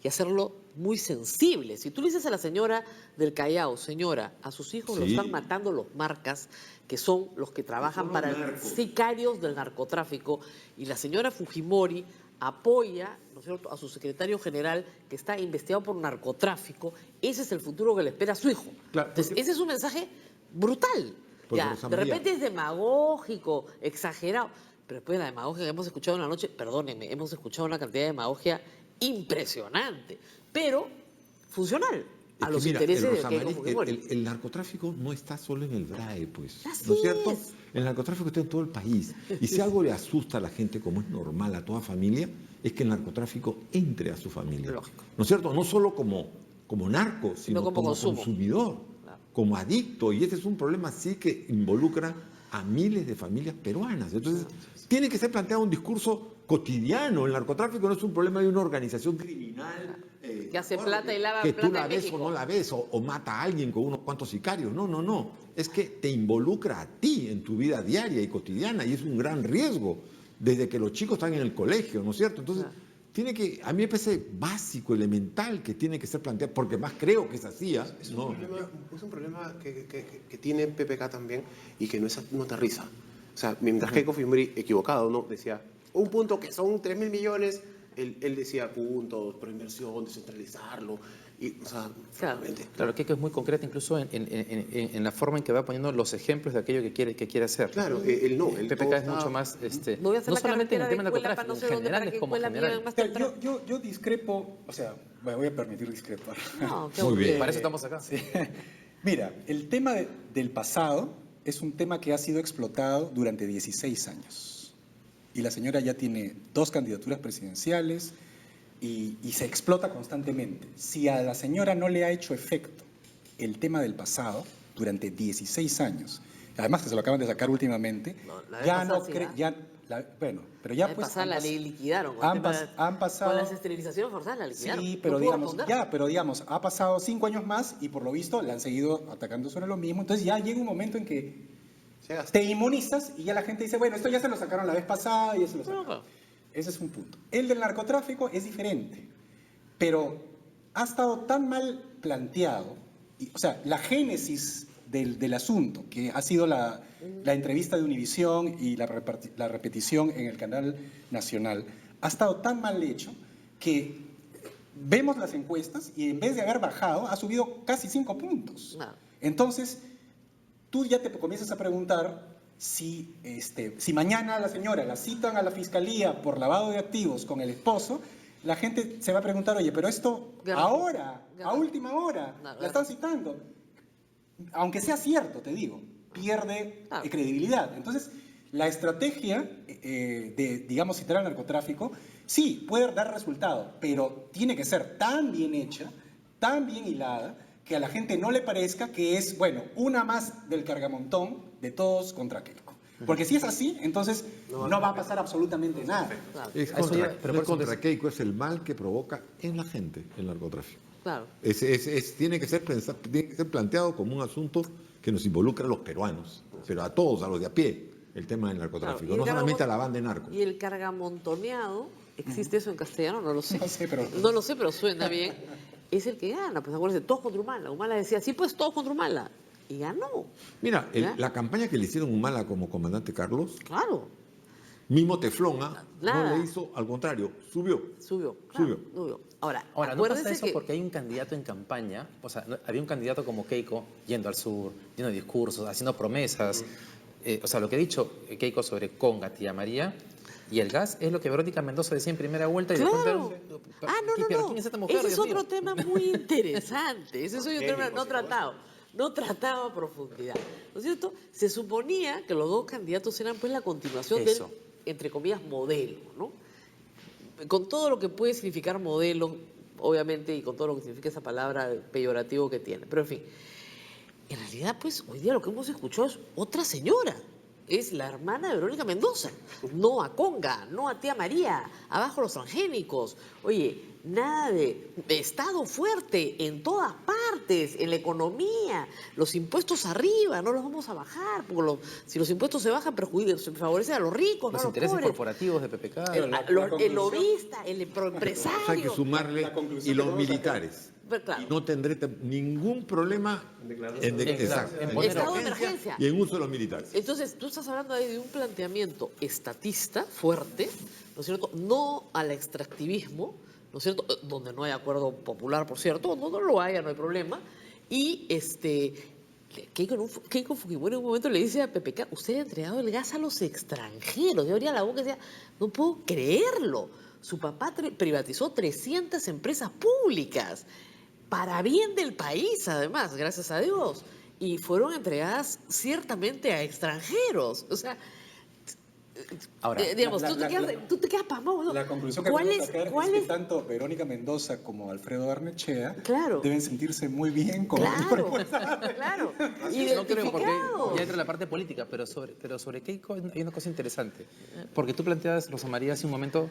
[SPEAKER 5] y hacerlo muy sensible. Si tú le dices a la señora del Callao, señora, a sus hijos lo están matando los marcas, que son los que trabajan para sicarios del narcotráfico, y la señora Fujimori apoya, ¿no es cierto?, a su secretario general que está investigado por narcotráfico, ese es el futuro que le espera a su hijo.
[SPEAKER 2] Claro,
[SPEAKER 5] entonces, ese es un mensaje brutal. Ya, de repente es demagógico, exagerado, pero después de la demagogia que hemos escuchado en la noche, perdónenme, hemos escuchado una cantidad de demagogia impresionante, pero funcional a los intereses de Keiko Fujimori.
[SPEAKER 2] El narcotráfico no está solo en el BRAE, pues, ¿no es cierto? El narcotráfico está en todo el país. Y si algo le asusta a la gente, como es normal a toda familia, es que el narcotráfico entre a su familia.
[SPEAKER 5] Lógico.
[SPEAKER 2] ¿No es cierto? No solo como narco, sino como consumidor, como adicto. Y ese es un problema sí que involucra a miles de familias peruanas. Entonces, tiene que ser planteado un discurso cotidiano. El narcotráfico no es un problema de una organización criminal
[SPEAKER 5] que hace plata y lava
[SPEAKER 2] que
[SPEAKER 5] plata
[SPEAKER 2] tú la
[SPEAKER 5] en
[SPEAKER 2] ves
[SPEAKER 5] México.
[SPEAKER 2] o no la ves, o mata a alguien con unos cuantos sicarios. No. Es que te involucra a ti en tu vida diaria y cotidiana, y es un gran riesgo desde que los chicos están en el colegio, ¿no es cierto? Entonces, tiene que, a mí me parece básico, elemental, que tiene que ser planteado, porque más creo que es así.
[SPEAKER 3] Es un problema que tiene PPK también y que no aterriza. O sea, mientras Keiko Fujimori, equivocado, ¿no?, decía un punto que son 3.000 millones, él decía puntos, proinversión, descentralizarlo. Y, o sea,
[SPEAKER 1] Claro, Keiko es muy concreta incluso en la forma en que va poniendo los ejemplos de aquello que quiere hacer.
[SPEAKER 3] Claro, el
[SPEAKER 1] PPK es mucho más, no solamente en el tema del narcotráfico, en general es como general.
[SPEAKER 4] Yo discrepo, o sea, me voy a permitir discrepar.
[SPEAKER 1] Muy bien. Para eso estamos acá.
[SPEAKER 4] Sí. Mira, el tema del pasado es un tema que ha sido explotado durante 16 años. Y la señora ya tiene 2 candidaturas presidenciales y se explota constantemente. Si a la señora no le ha hecho efecto el tema del pasado durante 16 años, además que se lo acaban de sacar últimamente, ya no creo, bueno, pero ya pues
[SPEAKER 5] la liquidaron.
[SPEAKER 4] Han pasado,
[SPEAKER 5] con las esterilizaciones forzadas la liquidaron.
[SPEAKER 4] Sí, pero digamos, ha pasado 5 años más y por lo visto le han seguido atacando sobre lo mismo. Entonces ya llega un momento en que te inmunizas y ya la gente dice, bueno, esto ya se lo sacaron la vez pasada y ya se lo sacaron. Ese es un punto. El del narcotráfico es diferente, pero ha estado tan mal planteado, o sea, la génesis del asunto, que ha sido la entrevista de Univisión y la repetición en el canal nacional, ha estado tan mal hecho que vemos las encuestas y en vez de haber bajado, ha subido casi 5 puntos. Entonces, tú ya te comienzas a preguntar si mañana a la señora la citan a la fiscalía por lavado de activos con el esposo, la gente se va a preguntar, oye, pero esto ahora, a última hora, la están citando. Aunque sea cierto, te digo, pierde credibilidad. Entonces, la estrategia de, digamos, citar al narcotráfico, sí, puede dar resultado, pero tiene que ser tan bien hecha, tan bien hilada, que a la gente no le parezca que es, bueno, una más del cargamontón de todos contra Keiko. Porque si es así, entonces no va a pasar absolutamente nada.
[SPEAKER 2] Es contra Keiko, es el mal que provoca en la gente el narcotráfico.
[SPEAKER 5] Claro.
[SPEAKER 2] Tiene que ser planteado como un asunto que nos involucra a los peruanos, pero a todos, a los de a pie, el tema del narcotráfico, no solamente a la banda de narcos.
[SPEAKER 5] Y el cargamontoneado, ¿existe eso en castellano? No lo sé. No lo sé, pero suena bien. Es el que gana, pues acuérdense, todos contra Humala. Humala decía, sí, pues todos contra Humala. Y ganó.
[SPEAKER 2] Mira, la campaña que le hicieron Humala como comandante Carlos,
[SPEAKER 5] claro,
[SPEAKER 2] mismo Teflón, no le hizo, al contrario, subió.
[SPEAKER 5] Ahora
[SPEAKER 1] no pasa eso porque hay un candidato en campaña, o sea, había un candidato como Keiko yendo al sur, lleno de discursos, haciendo promesas. o sea, lo que ha dicho Keiko sobre Conga, Tía María y el gas es lo que Verónica Mendoza decía en primera vuelta. Y
[SPEAKER 5] Claro.
[SPEAKER 1] de pronto,
[SPEAKER 5] No.
[SPEAKER 1] ¿quién es esta mujer?
[SPEAKER 5] Ese es
[SPEAKER 1] Dios mío?
[SPEAKER 5] otro tema muy interesante. Ese es otro tema no tratado. No tratado a profundidad. ¿No es cierto? Se suponía que los dos candidatos eran pues la continuación del,
[SPEAKER 1] Eso.
[SPEAKER 5] entre comillas, modelo, ¿no? Con todo lo que puede significar modelo, obviamente, y con todo lo que significa esa palabra peyorativo que tiene. Pero en fin, en realidad, pues, hoy día lo que hemos escuchado es otra señora. Es la hermana de Verónica Mendoza. No a Conga, no a Tía María, abajo los transgénicos. Oye, nada de Estado fuerte en todas partes, en la economía, los impuestos arriba, no los vamos a bajar, porque si los impuestos se bajan, se favorece a los ricos,
[SPEAKER 1] Los
[SPEAKER 5] no a los
[SPEAKER 1] intereses
[SPEAKER 5] pobres.
[SPEAKER 1] corporativos de PPK.
[SPEAKER 5] El lobista, el empresario.
[SPEAKER 2] O sea, hay que sumarle y los militares.
[SPEAKER 5] Pero, claro,
[SPEAKER 2] Y no tendré ningún problema exacto,
[SPEAKER 1] en
[SPEAKER 2] en
[SPEAKER 5] estado de emergencia.
[SPEAKER 2] y en uso de los militares.
[SPEAKER 5] Entonces, tú estás hablando ahí de un planteamiento estatista fuerte, ¿no es cierto? No al extractivismo, ¿no es cierto? Donde no hay acuerdo popular, por cierto, no lo haya, no hay problema. Y Keiko Fujimori en un momento le dice a PPK, usted ha entregado el gas a los extranjeros. Yo abría la boca y decía, no puedo creerlo. Su papá privatizó 300 empresas públicas para bien del país, además, gracias a Dios. Y fueron entregadas ciertamente a extranjeros. O sea,
[SPEAKER 1] Ahora,
[SPEAKER 5] digamos, tú te quedas pasmado, ¿no?
[SPEAKER 4] La conclusión que podemos sacar es que tanto Verónica Mendoza como Alfredo Arnechea deben sentirse muy bien con
[SPEAKER 5] Claro.
[SPEAKER 1] No creo, porque ya entra la parte política, pero sobre Keiko hay una cosa interesante. Porque tú planteabas, Rosa María, hace un momento,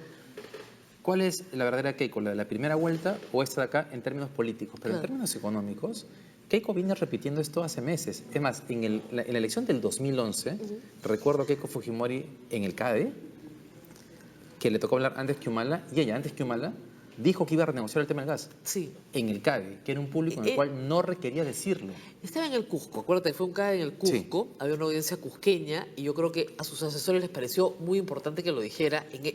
[SPEAKER 1] ¿cuál es la verdadera Keiko? ¿La de la primera vuelta o esta de acá en términos políticos? Pero en términos económicos, Keiko viene repitiendo esto hace meses. Es más, en la elección del 2011, recuerdo a Keiko Fujimori en el CADE, que le tocó hablar antes que Humala, y ella, antes que Humala, dijo que iba a renegociar el tema del gas.
[SPEAKER 5] Sí.
[SPEAKER 1] En el CADE, que era un público en el cual no requería decirlo.
[SPEAKER 5] Estaba en el Cusco, acuérdate, fue un CADE en el Cusco, había una audiencia cusqueña, y yo creo que a sus asesores les pareció muy importante que lo dijera en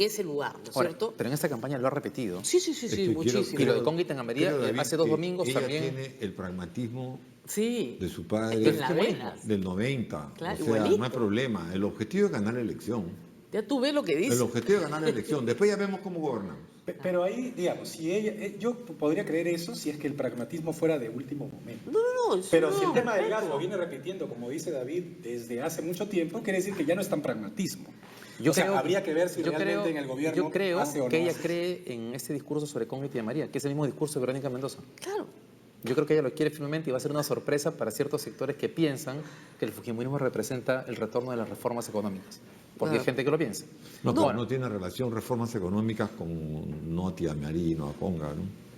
[SPEAKER 5] ese lugar, ¿no es cierto?
[SPEAKER 1] Pero en esta campaña lo ha repetido.
[SPEAKER 5] Sí, muchísimo.
[SPEAKER 1] Y lo de Conga y Tangamaría hace 2 domingos
[SPEAKER 2] ella
[SPEAKER 1] también.
[SPEAKER 2] Tiene el pragmatismo
[SPEAKER 5] Sí.
[SPEAKER 2] de su padre
[SPEAKER 5] En las venas.
[SPEAKER 2] del 90.
[SPEAKER 5] Claro,
[SPEAKER 2] o sea,
[SPEAKER 5] igualito.
[SPEAKER 2] no hay problema. El objetivo es ganar la elección.
[SPEAKER 5] Ya tú ves lo que dice.
[SPEAKER 2] El objetivo es ganar la elección. Después ya vemos cómo gobernamos.
[SPEAKER 4] Pero ahí, digamos, si yo podría creer eso si es que el pragmatismo fuera de último momento.
[SPEAKER 5] No.
[SPEAKER 4] Pero si el tema del gas lo viene repitiendo, como dice David, desde hace mucho tiempo, quiere decir que ya no es tan pragmatismo. Habría que ver si realmente en el gobierno
[SPEAKER 1] Yo creo
[SPEAKER 4] hace o no
[SPEAKER 1] que ella
[SPEAKER 4] hace.
[SPEAKER 1] cree en este discurso sobre Conga y Tía María, que es el mismo discurso de Verónica Mendoza.
[SPEAKER 5] Claro.
[SPEAKER 1] Yo creo que ella lo quiere firmemente y va a ser una sorpresa para ciertos sectores que piensan que el fujimorismo representa el retorno de las reformas económicas. Porque hay gente que lo piensa.
[SPEAKER 2] No, pero no tiene relación reformas económicas con no a Tía María, no a Conga, ¿no?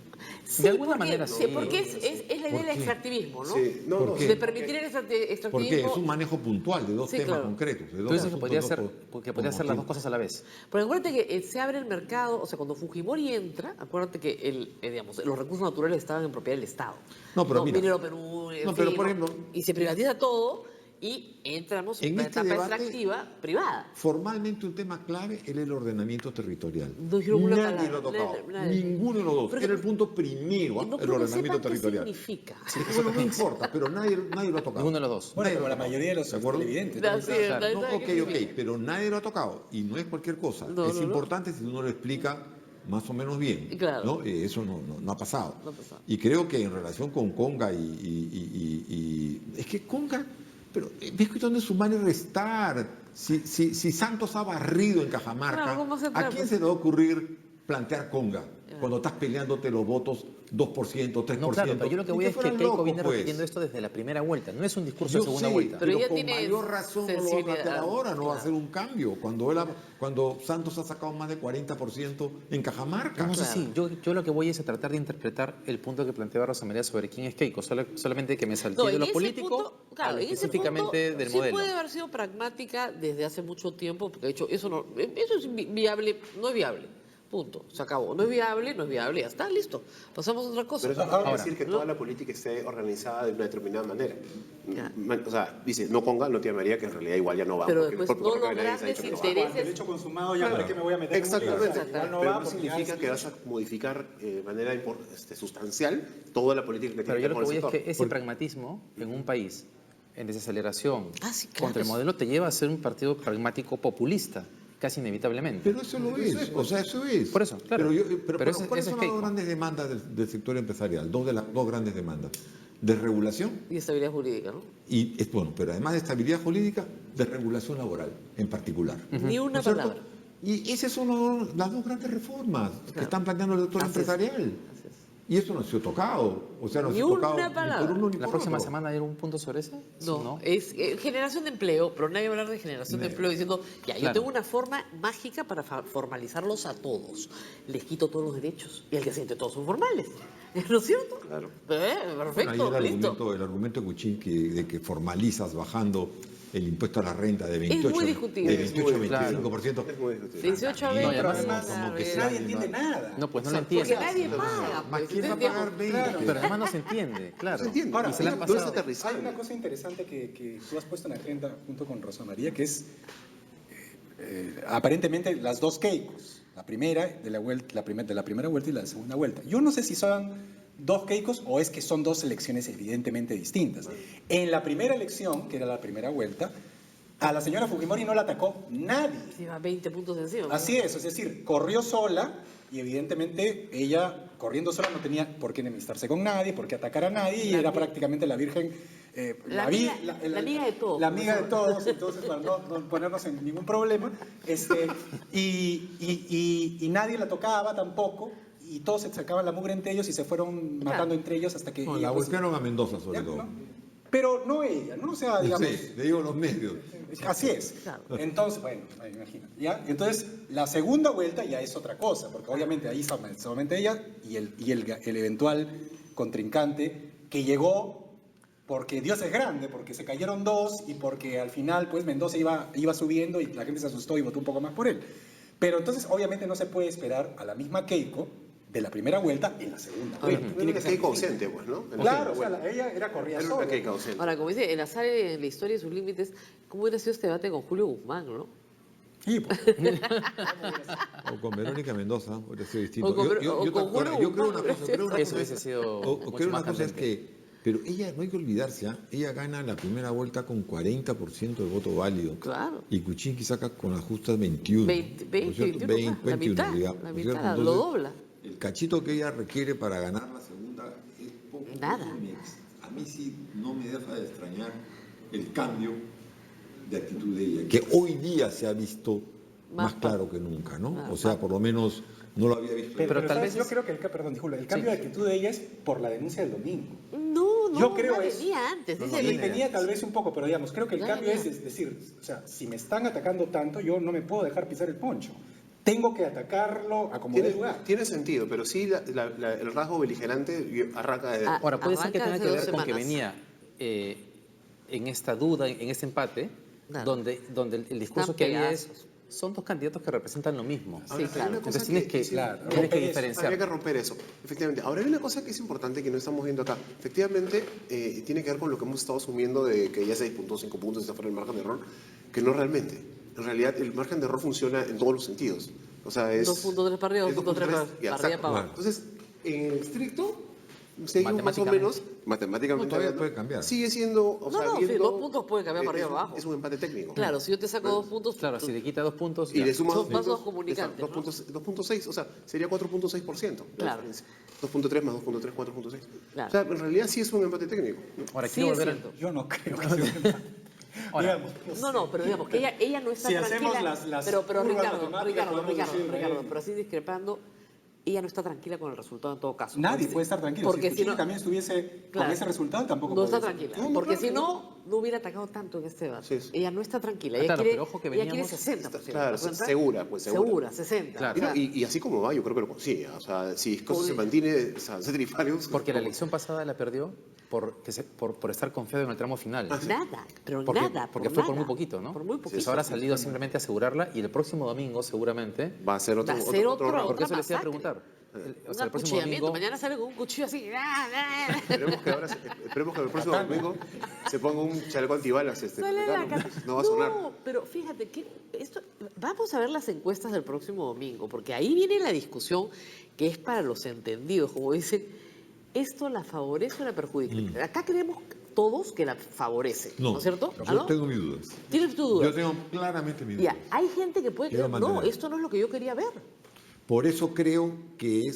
[SPEAKER 5] Sí,
[SPEAKER 1] de alguna manera sí.
[SPEAKER 5] Porque es la idea del extractivismo, ¿no?
[SPEAKER 3] Sí,
[SPEAKER 2] ¿Por qué?
[SPEAKER 5] De permitir el extractivismo.
[SPEAKER 2] Porque es un manejo puntual de dos temas
[SPEAKER 5] claro.
[SPEAKER 2] concretos. De dos
[SPEAKER 1] Tú dices que
[SPEAKER 2] asuntos,
[SPEAKER 1] podría hacer las dos cosas a la vez.
[SPEAKER 5] Pero acuérdate que se abre el mercado, o sea, cuando Fujimori entra, acuérdate que los recursos naturales estaban en propiedad del Estado.
[SPEAKER 2] No, pero mira.
[SPEAKER 5] Minero Perú,
[SPEAKER 2] pero por ejemplo.
[SPEAKER 5] Y se privatiza todo y entramos en una etapa extractiva privada.
[SPEAKER 2] Formalmente un tema clave era el ordenamiento territorial.
[SPEAKER 5] No dijeron una
[SPEAKER 2] Nadie
[SPEAKER 5] palabra,
[SPEAKER 2] lo ha tocado.
[SPEAKER 5] nadie.
[SPEAKER 2] Ninguno de los dos.
[SPEAKER 5] Pero
[SPEAKER 2] era el punto primero,
[SPEAKER 5] no
[SPEAKER 2] el
[SPEAKER 5] creo que
[SPEAKER 2] ordenamiento
[SPEAKER 5] sepan qué
[SPEAKER 2] territorial.
[SPEAKER 5] significa.
[SPEAKER 2] Bueno, no importa, pero nadie lo ha tocado.
[SPEAKER 1] Ninguno de los dos.
[SPEAKER 4] Bueno, como la mayoría de los
[SPEAKER 2] ¿De acuerdo?
[SPEAKER 4] televidentes.
[SPEAKER 5] No, sí,
[SPEAKER 2] No,
[SPEAKER 5] ¿sabes qué
[SPEAKER 2] ok,
[SPEAKER 5] significa?
[SPEAKER 2] pero nadie lo ha tocado. Y no es cualquier cosa.
[SPEAKER 5] No,
[SPEAKER 2] es
[SPEAKER 5] no.
[SPEAKER 2] importante si uno lo explica más o menos bien.
[SPEAKER 5] Claro.
[SPEAKER 2] ¿no? Eso no ha pasado.
[SPEAKER 5] No ha pasado.
[SPEAKER 2] Y creo que en relación con Conga y es que Conga, pero ves que dónde sumar y restar. Si Santos ha barrido en Cajamarca,
[SPEAKER 5] Claro, ¿cómo se
[SPEAKER 2] ¿a
[SPEAKER 5] trata?
[SPEAKER 2] quién se le va a ocurrir plantear Conga? Cuando estás peleándote los votos 2%, 3%.
[SPEAKER 1] No, claro, pero yo lo que voy
[SPEAKER 2] Ni
[SPEAKER 1] es que
[SPEAKER 2] fueran
[SPEAKER 1] Keiko
[SPEAKER 2] locos,
[SPEAKER 1] viene
[SPEAKER 2] pues.
[SPEAKER 1] repitiendo esto desde la primera vuelta. No es un discurso
[SPEAKER 2] Yo
[SPEAKER 1] de segunda
[SPEAKER 2] sé,
[SPEAKER 1] vuelta.
[SPEAKER 5] Pero ella
[SPEAKER 2] con
[SPEAKER 5] tiene
[SPEAKER 2] mayor razón no lo va a
[SPEAKER 5] sensibilidad.
[SPEAKER 2] plantear ahora, no va a
[SPEAKER 5] Claro.
[SPEAKER 2] hacer un cambio. Cuando Santos ha sacado más de 40% en Cajamarca.
[SPEAKER 1] No sé si, yo lo que voy es a tratar de interpretar el punto que planteaba Rosa María sobre quién es Keiko, solamente que me salté de
[SPEAKER 5] en
[SPEAKER 1] lo
[SPEAKER 5] ese
[SPEAKER 1] político
[SPEAKER 5] punto, claro,
[SPEAKER 1] a lo
[SPEAKER 5] en ese
[SPEAKER 1] específicamente
[SPEAKER 5] punto
[SPEAKER 1] del
[SPEAKER 5] sí
[SPEAKER 1] modelo.
[SPEAKER 5] puede haber sido pragmática desde hace mucho tiempo, porque de hecho eso es viable, no es viable. Punto, se acabó. No es viable, ya está, listo. Pasamos a otra cosa.
[SPEAKER 3] Pero eso no quiere
[SPEAKER 1] Ahora,
[SPEAKER 3] decir que
[SPEAKER 5] ¿no?
[SPEAKER 3] toda la política esté organizada de una determinada manera.
[SPEAKER 5] Ya.
[SPEAKER 3] O sea, dice, no Conga, no Tía María, que en realidad igual ya no va.
[SPEAKER 5] Pero
[SPEAKER 3] porque-
[SPEAKER 5] después
[SPEAKER 3] porque
[SPEAKER 5] no los
[SPEAKER 3] nadie se ha
[SPEAKER 5] grandes
[SPEAKER 3] dicho que no va.
[SPEAKER 5] intereses.
[SPEAKER 4] Cuando el hecho consumado, ya para qué me voy a meter en un lío.
[SPEAKER 3] Exactamente.
[SPEAKER 4] O sea, igual no
[SPEAKER 3] Pero
[SPEAKER 4] va
[SPEAKER 3] no
[SPEAKER 4] porque
[SPEAKER 3] significa
[SPEAKER 4] ya
[SPEAKER 3] que vas a modificar de manera sustancial toda la política que
[SPEAKER 1] Pero
[SPEAKER 3] tiene
[SPEAKER 1] yo
[SPEAKER 3] que
[SPEAKER 1] lo
[SPEAKER 3] ver
[SPEAKER 1] que
[SPEAKER 3] con
[SPEAKER 1] voy
[SPEAKER 3] el
[SPEAKER 1] es
[SPEAKER 3] sector.
[SPEAKER 1] que ese pragmatismo en un país en desaceleración
[SPEAKER 5] Sí, claro.
[SPEAKER 1] contra el modelo te lleva a ser un partido pragmático populista, casi inevitablemente.
[SPEAKER 2] Pero eso lo es, o sea, eso es.
[SPEAKER 1] Por eso, claro.
[SPEAKER 2] Pero
[SPEAKER 1] ese-
[SPEAKER 2] ¿cuáles
[SPEAKER 1] ese
[SPEAKER 2] son
[SPEAKER 1] es
[SPEAKER 2] las dos
[SPEAKER 1] Keiko.
[SPEAKER 2] grandes demandas del sector empresarial? Dos grandes demandas. Desregulación
[SPEAKER 5] Y estabilidad jurídica, ¿no?
[SPEAKER 2] y, bueno, pero además de estabilidad jurídica, desregulación laboral en particular.
[SPEAKER 5] Ni
[SPEAKER 2] ¿No
[SPEAKER 5] una
[SPEAKER 2] es cierto?
[SPEAKER 5] palabra.
[SPEAKER 2] Y esas son las dos grandes reformas que están planteando el sector
[SPEAKER 5] Así es.
[SPEAKER 2] empresarial.
[SPEAKER 5] Así es.
[SPEAKER 2] Y eso no ha sido tocado. O sea, no ha
[SPEAKER 5] Ni
[SPEAKER 2] sido tocado
[SPEAKER 5] una
[SPEAKER 2] ni
[SPEAKER 5] palabra.
[SPEAKER 2] por uno ni
[SPEAKER 1] ¿La
[SPEAKER 2] por
[SPEAKER 1] próxima
[SPEAKER 2] otro.
[SPEAKER 1] semana hay algún punto sobre eso?
[SPEAKER 5] No, es generación de empleo, pero nadie va a hablar de generación de empleo diciendo, ya, yo
[SPEAKER 1] Claro.
[SPEAKER 5] tengo una forma mágica para formalizarlos a todos. Les quito todos los derechos y al día siguiente todos son formales. ¿No es cierto?
[SPEAKER 3] Claro.
[SPEAKER 5] Perfecto,
[SPEAKER 2] Bueno, ahí
[SPEAKER 5] listo.
[SPEAKER 2] el argumento de Kuczynski de que formalizas bajando el impuesto a la renta de 28,
[SPEAKER 5] muy discutible.
[SPEAKER 2] de 28 a
[SPEAKER 1] Claro.
[SPEAKER 2] 25%.
[SPEAKER 3] Es muy discutible.
[SPEAKER 5] 18 a
[SPEAKER 2] No,
[SPEAKER 5] 20.
[SPEAKER 1] y además,
[SPEAKER 2] como que
[SPEAKER 4] Nadie entiende nada.
[SPEAKER 1] No, pues no lo
[SPEAKER 5] Porque
[SPEAKER 1] entiende.
[SPEAKER 5] nadie paga.
[SPEAKER 2] ¿Más
[SPEAKER 5] Pues,
[SPEAKER 2] quién va a pagar
[SPEAKER 5] entendemos.
[SPEAKER 2] 20?
[SPEAKER 1] Pero además no se entiende, claro.
[SPEAKER 3] No se entiende.
[SPEAKER 4] Ahora,
[SPEAKER 1] Y se la han
[SPEAKER 3] no es
[SPEAKER 1] pasado.
[SPEAKER 3] aterrizable.
[SPEAKER 4] Hay una cosa interesante que tú has puesto en agenda junto con Rosa María, que es aparentemente las dos Keikos. La primera de la primera vuelta y la segunda vuelta. Yo no sé si son dos Keikos o es que son dos elecciones evidentemente distintas. En la primera elección, que era la primera vuelta, a la señora Fujimori no la atacó nadie.
[SPEAKER 5] Se va 20 puntos encima.
[SPEAKER 4] Así es decir, corrió sola y evidentemente ella, corriendo sola, no tenía por qué enemistarse con nadie, por qué atacar a nadie, y
[SPEAKER 5] La
[SPEAKER 4] era
[SPEAKER 5] amiga-
[SPEAKER 4] prácticamente la Virgen.
[SPEAKER 5] La amiga de todos.
[SPEAKER 4] La amiga de todos, entonces, para no ponernos en ningún problema. Y nadie la tocaba tampoco, y todos se sacaban la mugre entre ellos y se fueron matando entre ellos hasta que.
[SPEAKER 2] No,
[SPEAKER 4] ella,
[SPEAKER 2] la
[SPEAKER 4] pues,
[SPEAKER 2] golpearon a Mendoza sobre
[SPEAKER 4] ya,
[SPEAKER 2] todo.
[SPEAKER 4] ¿no? Pero no ella, ¿no? O sea, digamos.
[SPEAKER 2] Sí, le digo los medios.
[SPEAKER 4] Así es.
[SPEAKER 5] Claro.
[SPEAKER 4] Entonces, bueno, imagina. ¿Ya? Entonces, la segunda vuelta ya es otra cosa, porque obviamente ahí solamente ella y el eventual contrincante que llegó porque Dios es grande, porque se cayeron dos y porque al final, pues Mendoza iba subiendo y la gente se asustó y votó un poco más por él. Pero entonces, obviamente, no se puede esperar a la misma Keiko de la primera vuelta en la segunda vuelta.
[SPEAKER 3] Tiene
[SPEAKER 4] Tiene
[SPEAKER 3] que
[SPEAKER 4] ser
[SPEAKER 3] ser
[SPEAKER 4] distinto.
[SPEAKER 3] ausente, pues, ¿no? En la
[SPEAKER 4] Claro,
[SPEAKER 3] segunda
[SPEAKER 4] o sea,
[SPEAKER 3] vuelta.
[SPEAKER 4] ella era corrida
[SPEAKER 3] Era
[SPEAKER 4] sola.
[SPEAKER 3] una Keiko ausente.
[SPEAKER 5] Ahora, como dice, en la sala de la historia y sus límites, ¿cómo hubiera sido este debate con Julio Guzmán, no?
[SPEAKER 4] Sí, pues.
[SPEAKER 2] O con Verónica Mendoza, hubiera sido distinto.
[SPEAKER 5] O con Julio
[SPEAKER 2] Ahora, yo creo una
[SPEAKER 5] Guzmán.
[SPEAKER 2] cosa, creo una
[SPEAKER 1] Eso
[SPEAKER 2] cosa
[SPEAKER 1] hubiese
[SPEAKER 2] es-
[SPEAKER 1] sido
[SPEAKER 2] o
[SPEAKER 1] mucho
[SPEAKER 2] creo
[SPEAKER 1] más
[SPEAKER 2] una cosa es
[SPEAKER 1] candente.
[SPEAKER 2] que, pero ella, no hay que olvidarse, ¿ah? Ella gana la primera vuelta con 40% de voto válido.
[SPEAKER 5] Claro.
[SPEAKER 2] Y Kuczynski saca con las justas 21.
[SPEAKER 5] 20,
[SPEAKER 2] ¿no es cierto?
[SPEAKER 5] 21, la
[SPEAKER 2] 21,
[SPEAKER 5] mitad,
[SPEAKER 2] digamos,
[SPEAKER 5] la
[SPEAKER 2] ¿no es
[SPEAKER 5] mitad,
[SPEAKER 2] cierto?
[SPEAKER 5] lo
[SPEAKER 2] Entonces,
[SPEAKER 5] dobla.
[SPEAKER 2] El cachito que ella requiere para ganar la segunda es poco.
[SPEAKER 5] Nada.
[SPEAKER 2] A mí sí no me deja de extrañar el cambio de actitud de ella, que hoy día se ha visto más claro que nunca, ¿no? O sea, por lo menos no lo había visto.
[SPEAKER 4] Pero
[SPEAKER 1] tal
[SPEAKER 4] ¿sabes?
[SPEAKER 1] vez
[SPEAKER 4] Yo creo que perdón, disculpa, el cambio de actitud de ella es por la denuncia del domingo.
[SPEAKER 5] No,
[SPEAKER 4] Yo creo
[SPEAKER 5] ya
[SPEAKER 4] eso.
[SPEAKER 5] venía antes.
[SPEAKER 2] No,
[SPEAKER 5] dice
[SPEAKER 2] no,
[SPEAKER 5] el-
[SPEAKER 4] Tenía tal vez un poco, pero digamos, creo que el
[SPEAKER 5] Ya
[SPEAKER 4] cambio
[SPEAKER 5] venía.
[SPEAKER 4] es decir, o sea, si me están atacando tanto, yo no me puedo dejar pisar el poncho. Tengo que atacarlo a como dé lugar.
[SPEAKER 3] Tiene sentido, pero sí el rasgo beligerante arranca de...
[SPEAKER 5] Ah,
[SPEAKER 1] Ahora, puede ser que
[SPEAKER 5] Arranca
[SPEAKER 1] tenga que
[SPEAKER 5] hace
[SPEAKER 1] ver
[SPEAKER 5] 2
[SPEAKER 1] con que
[SPEAKER 5] semanas.
[SPEAKER 1] venía en esta duda, en este empate,
[SPEAKER 5] Claro.
[SPEAKER 1] donde el discurso
[SPEAKER 5] Están
[SPEAKER 1] que había es,
[SPEAKER 5] pegazos.
[SPEAKER 1] son dos candidatos que representan lo mismo.
[SPEAKER 5] Sí,
[SPEAKER 3] Ahora,
[SPEAKER 5] claro.
[SPEAKER 3] hay una cosa
[SPEAKER 1] Entonces tienes que,
[SPEAKER 4] claro,
[SPEAKER 1] tienes
[SPEAKER 4] romper
[SPEAKER 1] que
[SPEAKER 4] eso.
[SPEAKER 1] diferenciar.
[SPEAKER 3] Habría que romper eso, efectivamente. Ahora hay una cosa que es importante que no estamos viendo acá. Efectivamente, tiene que ver con lo que hemos estado asumiendo de que ya 6 puntos, 5 puntos, está fuera el margen de error, que no realmente. En realidad, el margen de error funciona en todos los sentidos. O sea, es...
[SPEAKER 5] 2.3 para arriba,
[SPEAKER 3] es
[SPEAKER 5] 2.3 para
[SPEAKER 3] ya,
[SPEAKER 5] arriba,
[SPEAKER 3] exacto.
[SPEAKER 5] para abajo.
[SPEAKER 3] Entonces, en el estricto, seguimos más o menos, matemáticamente
[SPEAKER 2] No, todavía
[SPEAKER 3] hablando,
[SPEAKER 2] puede cambiar.
[SPEAKER 3] sigue siendo... O
[SPEAKER 5] No,
[SPEAKER 3] sea,
[SPEAKER 5] no, sí,
[SPEAKER 3] viendo,
[SPEAKER 5] 2 puntos pueden cambiar para arriba o abajo.
[SPEAKER 3] Es un empate técnico.
[SPEAKER 5] Claro, si yo te saco 2 puntos,
[SPEAKER 1] Claro, si le quita 2 puntos,
[SPEAKER 3] Y
[SPEAKER 1] ya.
[SPEAKER 3] le sumas
[SPEAKER 5] Son
[SPEAKER 3] 2
[SPEAKER 5] pasos
[SPEAKER 3] puntos,
[SPEAKER 5] comunicantes,
[SPEAKER 3] está, 2.6, o sea, sería 4.6%.
[SPEAKER 5] Claro.
[SPEAKER 3] 2.3 más 2.3, 4.6.
[SPEAKER 5] Claro.
[SPEAKER 3] O sea, en realidad sí es un empate técnico.
[SPEAKER 1] Ahora,
[SPEAKER 5] Sí,
[SPEAKER 1] quiero
[SPEAKER 5] es
[SPEAKER 1] volver al-
[SPEAKER 5] cierto.
[SPEAKER 4] Yo no creo que sea un empate.
[SPEAKER 1] Ahora,
[SPEAKER 4] Digamos,
[SPEAKER 5] No, pero digamos que ella no está
[SPEAKER 4] Si
[SPEAKER 5] tranquila.
[SPEAKER 4] hacemos las
[SPEAKER 5] pero
[SPEAKER 4] curvas
[SPEAKER 5] Ricardo,
[SPEAKER 4] matemáticas, podemos decir,
[SPEAKER 5] pero así discrepando, ella no está tranquila con el resultado en todo caso.
[SPEAKER 4] nadie
[SPEAKER 5] Porque
[SPEAKER 4] puede estar tranquilo.
[SPEAKER 5] Porque
[SPEAKER 4] si
[SPEAKER 5] si no,
[SPEAKER 4] también estuviese
[SPEAKER 5] Claro.
[SPEAKER 4] con ese resultado, tampoco
[SPEAKER 5] no está
[SPEAKER 4] podría ser.
[SPEAKER 5] tranquila. Porque si no hubiera atacado tanto en este debate.
[SPEAKER 3] Sí, sí.
[SPEAKER 5] Ella no está tranquila.
[SPEAKER 1] Ah,
[SPEAKER 5] Ella
[SPEAKER 1] claro,
[SPEAKER 5] quiere,
[SPEAKER 1] pero ojo que
[SPEAKER 5] ella quiere
[SPEAKER 1] veníamos-
[SPEAKER 5] 60%.
[SPEAKER 3] Claro,
[SPEAKER 5] ¿te das cuenta?
[SPEAKER 3] segura, pues segura.
[SPEAKER 5] Segura, 60.
[SPEAKER 1] Claro.
[SPEAKER 3] Y, no, y así como va, yo creo que lo consigue. O sea, si Escocia se mantiene, o sea, Cetrifarius...
[SPEAKER 1] porque la elección pasada la perdió por estar confiado en el tramo final.
[SPEAKER 5] Nada, pero
[SPEAKER 1] Porque,
[SPEAKER 5] nada.
[SPEAKER 1] porque
[SPEAKER 5] por
[SPEAKER 1] fue por
[SPEAKER 5] nada.
[SPEAKER 1] muy poquito, ¿no?
[SPEAKER 5] Por muy poquito.
[SPEAKER 1] Entonces ahora ha salido simplemente a asegurarla y el próximo domingo seguramente...
[SPEAKER 3] Va a ser otro...
[SPEAKER 5] Va a ser otro-
[SPEAKER 3] round.
[SPEAKER 1] Porque eso
[SPEAKER 5] otra
[SPEAKER 1] les iba a
[SPEAKER 5] masacre.
[SPEAKER 1] preguntar. O
[SPEAKER 5] Un
[SPEAKER 1] sea, el próximo
[SPEAKER 5] acuchillamiento.
[SPEAKER 1] domingo...
[SPEAKER 5] Mañana sale con un cuchillo así.
[SPEAKER 3] Esperemos que el próximo domingo se ponga un chaleco antibalas
[SPEAKER 5] Sale la
[SPEAKER 3] mexicano.
[SPEAKER 5] cara.
[SPEAKER 3] No va a sonar.
[SPEAKER 5] No, pero fíjate que vamos a ver las encuestas del próximo domingo, porque ahí viene la discusión que es para los entendidos, como dicen, ¿esto la favorece o la perjudica? Acá queremos todos que la favorece, ¿no es cierto?
[SPEAKER 2] Yo
[SPEAKER 5] ¿Ah, no?
[SPEAKER 2] tengo mis dudas.
[SPEAKER 5] ¿Tienes tu duda?
[SPEAKER 2] Yo tengo claramente mis
[SPEAKER 5] Ya,
[SPEAKER 2] dudas.
[SPEAKER 5] hay gente que puede
[SPEAKER 2] Quiero
[SPEAKER 5] creer, no,
[SPEAKER 2] mantener.
[SPEAKER 5] esto no es lo que yo quería ver.
[SPEAKER 2] Por eso creo que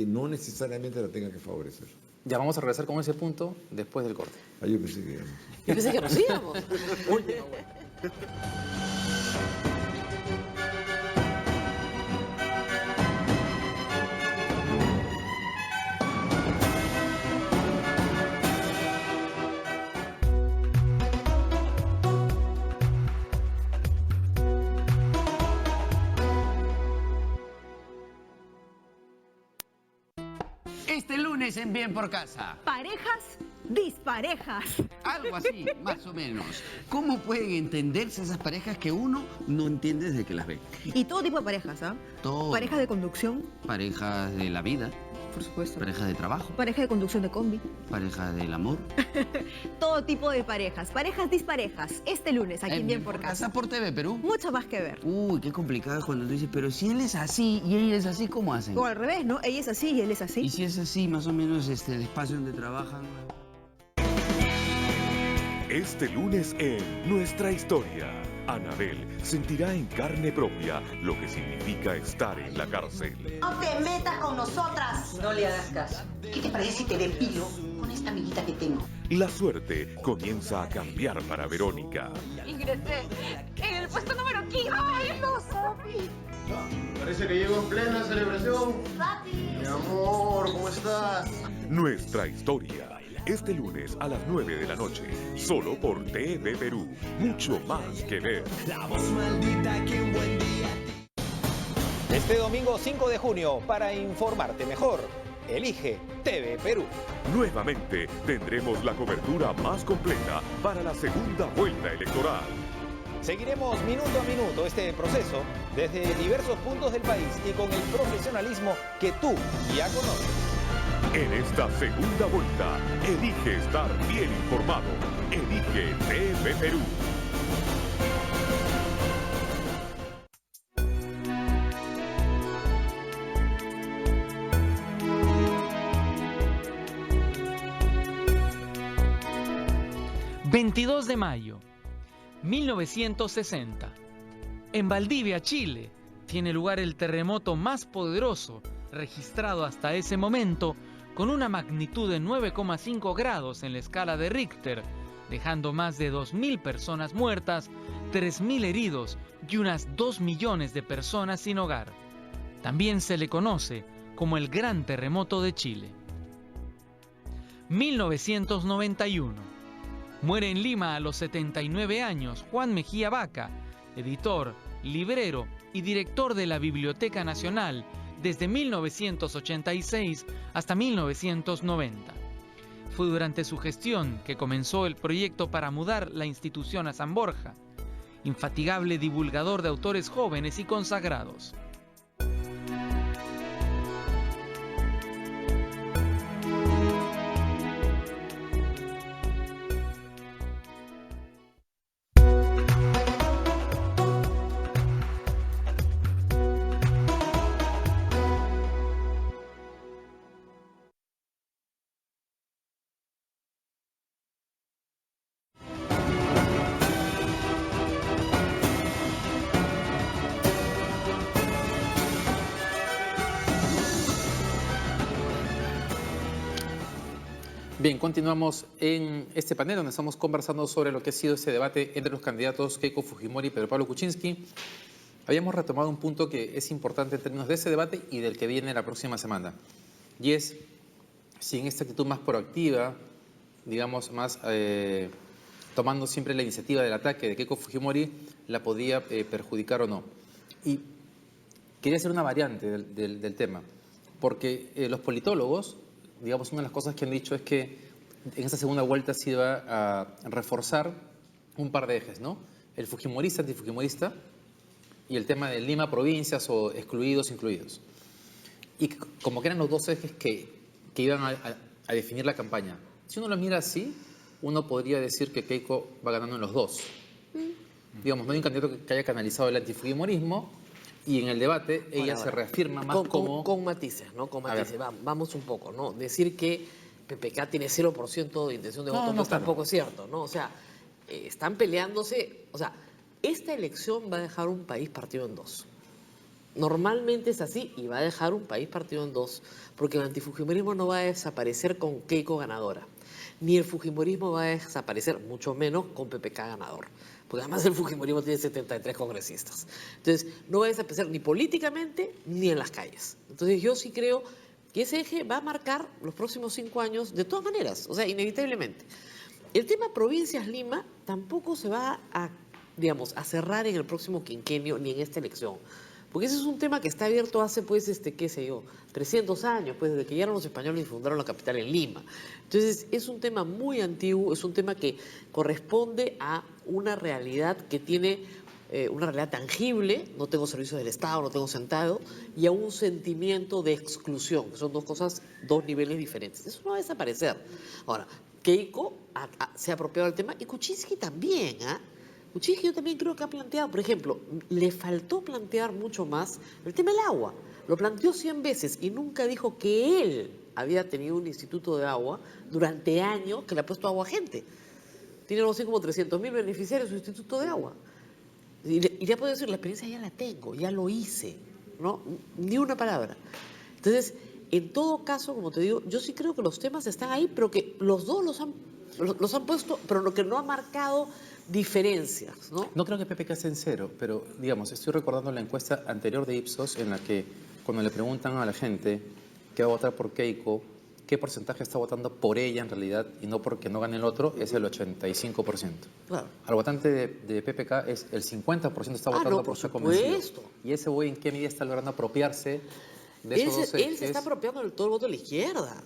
[SPEAKER 2] no necesariamente la tenga que favorecer.
[SPEAKER 1] Ya vamos a regresar con ese punto después del corte.
[SPEAKER 2] Yo pensé que...
[SPEAKER 5] Yo pensé que nos íbamos. Última vuelta.
[SPEAKER 12] Este lunes en Bien por Casa.
[SPEAKER 9] Parejas disparejas.
[SPEAKER 12] Algo así, más o menos. ¿Cómo pueden entenderse esas parejas que uno no entiende desde que las ve?
[SPEAKER 9] Y todo tipo de parejas, ¿ah?
[SPEAKER 12] Todo.
[SPEAKER 9] Parejas de conducción,
[SPEAKER 12] Parejas de la vida,
[SPEAKER 9] por supuesto.
[SPEAKER 12] parejas de trabajo,
[SPEAKER 9] Pareja de conducción de combi.
[SPEAKER 12] parejas del amor.
[SPEAKER 9] Todo tipo de parejas. Parejas disparejas. Este lunes, aquí en Bien por Casa.
[SPEAKER 12] Por TV Perú.
[SPEAKER 9] Mucho más que ver.
[SPEAKER 12] Uy, qué complicado es cuando tú dices, pero si él es así y ella es así, ¿cómo hacen?
[SPEAKER 9] O al revés, ¿no? Ella es así y él es así.
[SPEAKER 12] Y si es así, más o menos el espacio donde trabajan.
[SPEAKER 7] Este lunes en Nuestra Historia, Anabel sentirá en carne propia lo que significa estar en la cárcel.
[SPEAKER 8] No te metas con nosotras.
[SPEAKER 13] No le hagas caso.
[SPEAKER 8] ¿Qué te parece si te depilo con esta amiguita que tengo?
[SPEAKER 7] La suerte comienza a cambiar para Verónica.
[SPEAKER 9] Ingresé en el puesto número 15. ¡Ay, no, Sofi!
[SPEAKER 3] Parece que llego en plena celebración. Mi amor, ¿cómo estás?
[SPEAKER 7] Nuestra Historia, este lunes a las 9 de la noche, solo por TV Perú. Mucho más que ver.
[SPEAKER 10] La voz maldita que un buen día.
[SPEAKER 6] Este domingo 5 de junio, para informarte mejor, elige TV Perú.
[SPEAKER 7] Nuevamente tendremos la cobertura más completa para la segunda vuelta electoral.
[SPEAKER 6] Seguiremos minuto a minuto este proceso desde diversos puntos del país y con el profesionalismo que tú ya conoces.
[SPEAKER 7] En esta segunda vuelta, elige estar bien informado. Elige TV Perú.
[SPEAKER 11] ...22 de mayo... ...1960... ...en Valdivia, Chile... ...tiene lugar el terremoto más poderoso... ...registrado hasta ese momento... ...con una magnitud de 9,5 grados en la escala de Richter... ...dejando más de 2.000 personas muertas... ...3.000 heridos... ...y unas 2 millones de personas sin hogar... ...también se le conoce... ...como el Gran Terremoto de Chile... 1991... Muere en Lima a los 79 años Juan Mejía Vaca, editor, librero y director de la Biblioteca Nacional desde 1986 hasta 1990. Fue durante su gestión que comenzó el proyecto para mudar la institución a San Borja, infatigable divulgador de autores jóvenes y consagrados.
[SPEAKER 1] Bien, continuamos en este panel donde estamos conversando sobre lo que ha sido ese debate entre los candidatos Keiko Fujimori y Pedro Pablo Kuczynski. Habíamos retomado un punto que es importante en términos de ese debate y del que viene la próxima semana. Y es si en esta actitud más proactiva, digamos, más tomando siempre la iniciativa del ataque de Keiko Fujimori, la podía perjudicar o no. Y quería hacer una variante del tema, porque los politólogos, digamos, una de las cosas que han dicho es que en esta segunda vuelta se iba a reforzar un par de ejes, ¿no? El fujimorista, antifujimorista, y el tema de Lima, provincias o excluidos, incluidos. Y como que eran los dos ejes que iban a definir la campaña. Si uno lo mira así, uno podría decir que Keiko va ganando en los dos. Digamos, no hay un candidato que haya canalizado el antifujimorismo y en el debate ella se reafirma más
[SPEAKER 5] con matices, ¿no? Con matices. Vamos un poco, ¿no? Decir que PPK tiene 0% de intención de
[SPEAKER 1] No,
[SPEAKER 5] voto,
[SPEAKER 1] no,
[SPEAKER 5] pues
[SPEAKER 1] claro.
[SPEAKER 5] tampoco es cierto, ¿no? O sea, están peleándose, o sea, esta elección va a dejar un país partido en dos. Normalmente es así y va a dejar un país partido en dos, porque el antifujimorismo no va a desaparecer con Keiko ganadora, ni el fujimorismo va a desaparecer, mucho menos con PPK ganador, porque además el fujimorismo tiene 73 congresistas. Entonces, no va a desaparecer ni políticamente ni en las calles. Entonces, yo sí creo que ese eje va a marcar los próximos 5 años de todas maneras, o sea, inevitablemente. El tema Provincias Lima tampoco se va a, digamos, a cerrar en el próximo quinquenio ni en esta elección. Porque ese es un tema que está abierto hace, pues, qué sé yo, 300 años, pues, desde que llegaron los españoles y fundaron la capital en Lima. Entonces, es un tema muy antiguo, es un tema que corresponde a una realidad que tiene una realidad tangible, no tengo servicios del Estado, no tengo sentado, y a un sentimiento de exclusión, que son dos cosas, dos niveles diferentes. Eso no va a desaparecer. Ahora, Keiko se ha apropiado del tema y Kuczynski también, ¿ah? Kuczynski yo también creo que ha planteado, por ejemplo, le faltó plantear mucho más el tema del agua. Lo planteó 100 veces y nunca dijo que él había tenido un instituto de agua durante años que le ha puesto agua a gente. Tiene algo así como 300.000 beneficiarios su instituto de agua. Y ya puedo decir, la experiencia ya la tengo, ya lo hice, ¿no? Ni una palabra. Entonces, en todo caso, como te digo, yo sí creo que los temas están ahí, pero que los dos los han puesto, pero lo que no ha marcado diferencias, ¿no?
[SPEAKER 1] No creo que PPK esté en cero, pero digamos, estoy recordando la encuesta anterior de Ipsos en la que cuando le preguntan a la gente que va a votar por Keiko, qué porcentaje está votando por ella en realidad y no porque no gane el otro, es el 85%.
[SPEAKER 5] Claro.
[SPEAKER 1] Al votante de PPK es el 50% está votando
[SPEAKER 5] no,
[SPEAKER 1] por
[SPEAKER 5] por
[SPEAKER 1] ser convencido.
[SPEAKER 5] supuesto.
[SPEAKER 1] Y ese güey en qué medida está logrando apropiarse de esos dos
[SPEAKER 5] Él se
[SPEAKER 1] ejes.
[SPEAKER 5] está apropiando del todo el voto de la izquierda,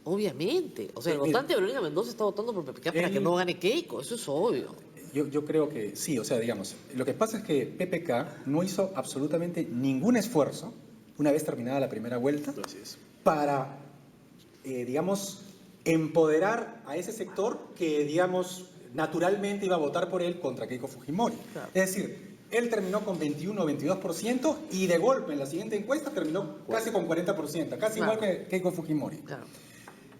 [SPEAKER 5] obviamente. O sea, el votante de Verónica Mendoza está votando por PPK para que no gane Keiko, eso es obvio.
[SPEAKER 4] Yo creo que sí, o sea, digamos, lo que pasa es que PPK no hizo absolutamente ningún esfuerzo, una vez terminada la primera vuelta, para, digamos, empoderar a ese sector que, digamos, naturalmente iba a votar por él contra Keiko Fujimori.
[SPEAKER 5] Claro.
[SPEAKER 4] Es decir, él terminó con 21 o 22% y de golpe en la siguiente encuesta terminó casi con 40%, casi
[SPEAKER 5] Claro.
[SPEAKER 4] igual que Keiko Fujimori.
[SPEAKER 5] Claro.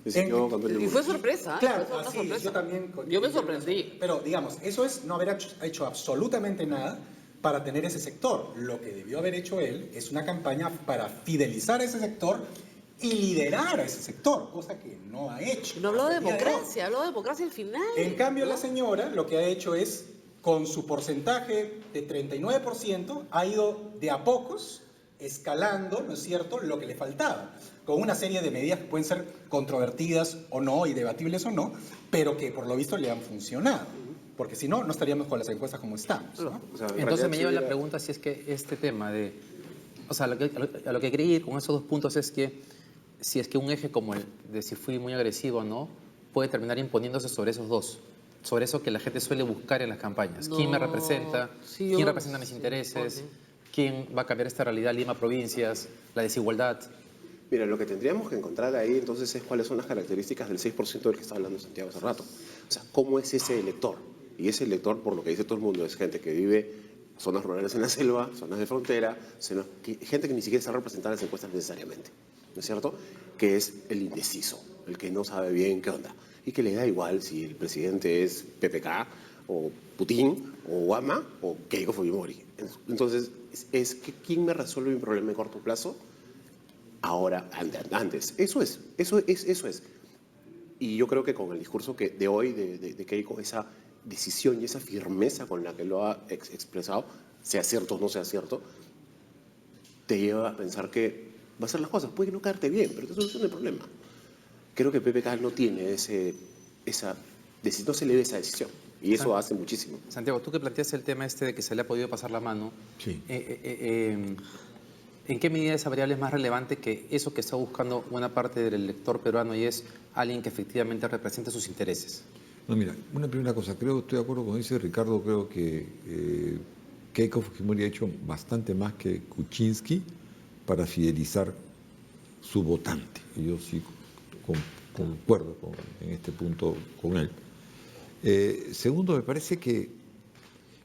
[SPEAKER 3] Y
[SPEAKER 5] fue sorpresa, ¿eh?
[SPEAKER 4] Claro,
[SPEAKER 5] Fue una
[SPEAKER 4] así,
[SPEAKER 5] sorpresa.
[SPEAKER 4] yo también.
[SPEAKER 5] Yo me sorprendí.
[SPEAKER 4] Pero, digamos, eso es no haber hecho absolutamente nada para tener ese sector. Lo que debió haber hecho él es una campaña para fidelizar a ese sector y liderar a ese sector, cosa que no ha hecho.
[SPEAKER 5] No habló de
[SPEAKER 4] hasta el día de hoy.
[SPEAKER 5] democracia, habló de democracia al final.
[SPEAKER 4] En cambio,
[SPEAKER 5] ¿no?
[SPEAKER 4] la señora lo que ha hecho es, con su porcentaje de 39%, ha ido de a pocos escalando, ¿no es cierto?, lo que le faltaba, con una serie de medidas que pueden ser controvertidas o no y debatibles o no, pero que por lo visto le han funcionado, porque si no, no estaríamos con las encuestas como estamos, ¿no?
[SPEAKER 3] O sea, en
[SPEAKER 1] Entonces
[SPEAKER 3] realidad
[SPEAKER 1] me lleva la
[SPEAKER 3] sería-
[SPEAKER 1] pregunta si es que este tema de... O sea, a lo que quería ir con esos dos puntos es que si es que un eje como el de si fui muy agresivo o no, puede terminar imponiéndose sobre esos dos, sobre eso que la gente suele buscar en las campañas. ¿Quién me
[SPEAKER 5] No,
[SPEAKER 1] representa?
[SPEAKER 5] sí,
[SPEAKER 1] ¿Quién
[SPEAKER 5] yo-
[SPEAKER 1] representa mis intereses?
[SPEAKER 5] sí.
[SPEAKER 1] ¿Quién va a cambiar esta realidad Lima provincias? La desigualdad.
[SPEAKER 3] Mira, lo que tendríamos que encontrar ahí entonces es cuáles son las características del 6% del que estaba hablando Santiago hace rato. O sea, ¿cómo es ese elector? Y ese elector, por lo que dice todo el mundo, es gente que vive zonas rurales en la selva, zonas de frontera, gente que ni siquiera está representada en las encuestas necesariamente, ¿no es cierto? Que es el indeciso, el que no sabe bien qué onda y que le da igual si el presidente es PPK o Putin o Obama o Keiko Fujimori. Entonces, es que ¿quién me resuelve mi problema en corto plazo? Ahora, antes. Eso es. Y yo creo que con el discurso de hoy de Keiko, esa decisión y esa firmeza con la que lo ha expresado, sea cierto o no sea cierto, te lleva a pensar que va a hacer las cosas. Puede que no caerte bien, pero te soluciona el problema. Creo que PPK no tiene no se le ve esa decisión. Y eso hace muchísimo.
[SPEAKER 1] Santiago, tú que planteas el tema este de que se le ha podido pasar la mano,
[SPEAKER 2] Sí.
[SPEAKER 1] ¿en qué medida esa variable es más relevante que eso que está buscando una parte del elector peruano y es alguien que efectivamente represente sus intereses?
[SPEAKER 2] No, mira, una primera cosa, estoy de acuerdo con dice Ricardo, creo que Keiko Fujimori ha hecho bastante más que Kuczynski para fidelizar su votante. Y yo sí concuerdo en este punto con él. Segundo, me parece que,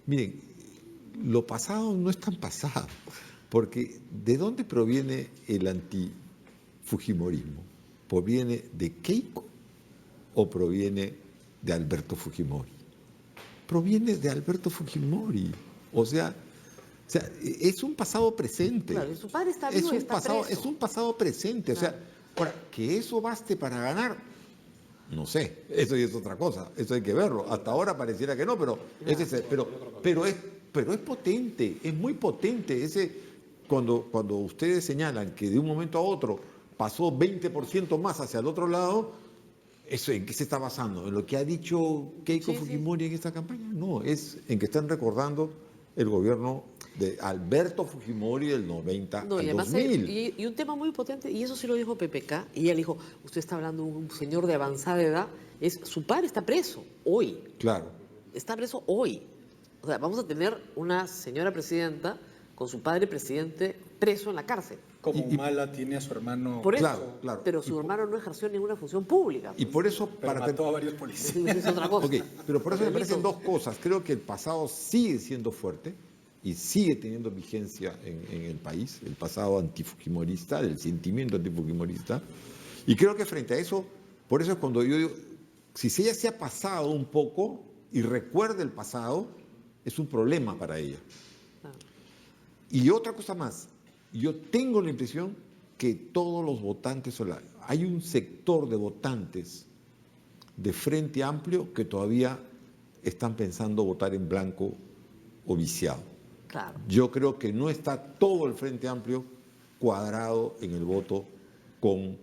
[SPEAKER 2] miren, lo pasado no es tan pasado, porque ¿de dónde proviene el antifujimorismo? Proviene de Keiko o proviene de Alberto Fujimori? Proviene de Alberto Fujimori. O sea, es un pasado presente.
[SPEAKER 5] Claro, y su padre está vivo y está preso.
[SPEAKER 2] Es un pasado presente.
[SPEAKER 5] Claro.
[SPEAKER 2] O sea, ahora, que eso baste para ganar, no sé, eso ya es otra cosa, eso hay que verlo. Hasta ahora pareciera que no, pero es potente, es muy potente. Cuando ustedes señalan que de un momento a otro pasó 20% más hacia el otro lado, ¿eso en qué se está basando? ¿En lo que ha dicho Keiko Fujimori en esta campaña? No, es en que están recordando el gobierno de Alberto Fujimori del 90 al
[SPEAKER 5] además
[SPEAKER 2] 2000.
[SPEAKER 5] Y un tema muy potente, y eso sí lo dijo PPK, y ella le dijo, usted está hablando de un señor de avanzada edad, su padre está preso hoy.
[SPEAKER 2] Claro.
[SPEAKER 5] Está preso hoy. O sea, vamos a tener una señora presidenta con su padre presidente preso en la cárcel.
[SPEAKER 4] Como Humala tiene a su hermano.
[SPEAKER 5] Por eso,
[SPEAKER 2] claro.
[SPEAKER 5] Pero su hermano no ejerció ninguna función pública.
[SPEAKER 2] Y por eso...
[SPEAKER 4] Pero mató a varios policías.
[SPEAKER 5] Es otra cosa.
[SPEAKER 2] Okay, pero por eso me parecen dos cosas. Creo que el pasado sigue siendo fuerte y sigue teniendo vigencia en el país, el pasado antifujimorista, el sentimiento antifujimorista. Y creo que frente a eso, por eso es cuando yo digo, si ella se ha pasado un poco y recuerda el pasado, es un problema para ella. Y otra cosa más, yo tengo la impresión que todos los votantes, hay un sector de votantes de Frente Amplio que todavía están pensando votar en blanco o viciado.
[SPEAKER 5] Claro.
[SPEAKER 2] Yo creo que no está todo el Frente Amplio cuadrado en el voto con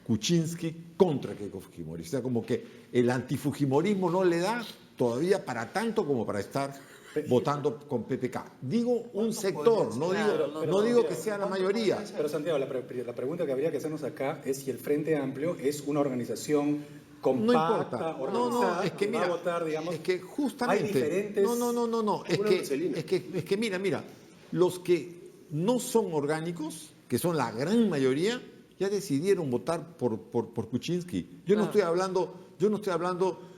[SPEAKER 2] Kuczynski contra Keiko Fujimori. O sea, como que el antifujimorismo no le da todavía para tanto como para estar votando con PPK. Digo un sector, no digo que sea la mayoría.
[SPEAKER 4] Pero Santiago, la pregunta que habría que hacernos acá es si el Frente Amplio es una organización compacta, organizada,
[SPEAKER 2] es que mira,
[SPEAKER 4] va a votar, digamos,
[SPEAKER 2] es que justamente,
[SPEAKER 4] hay diferentes...
[SPEAKER 2] No, es que mira, los que no son orgánicos, que son la gran mayoría, ya decidieron votar por Kuczynski. Yo no estoy hablando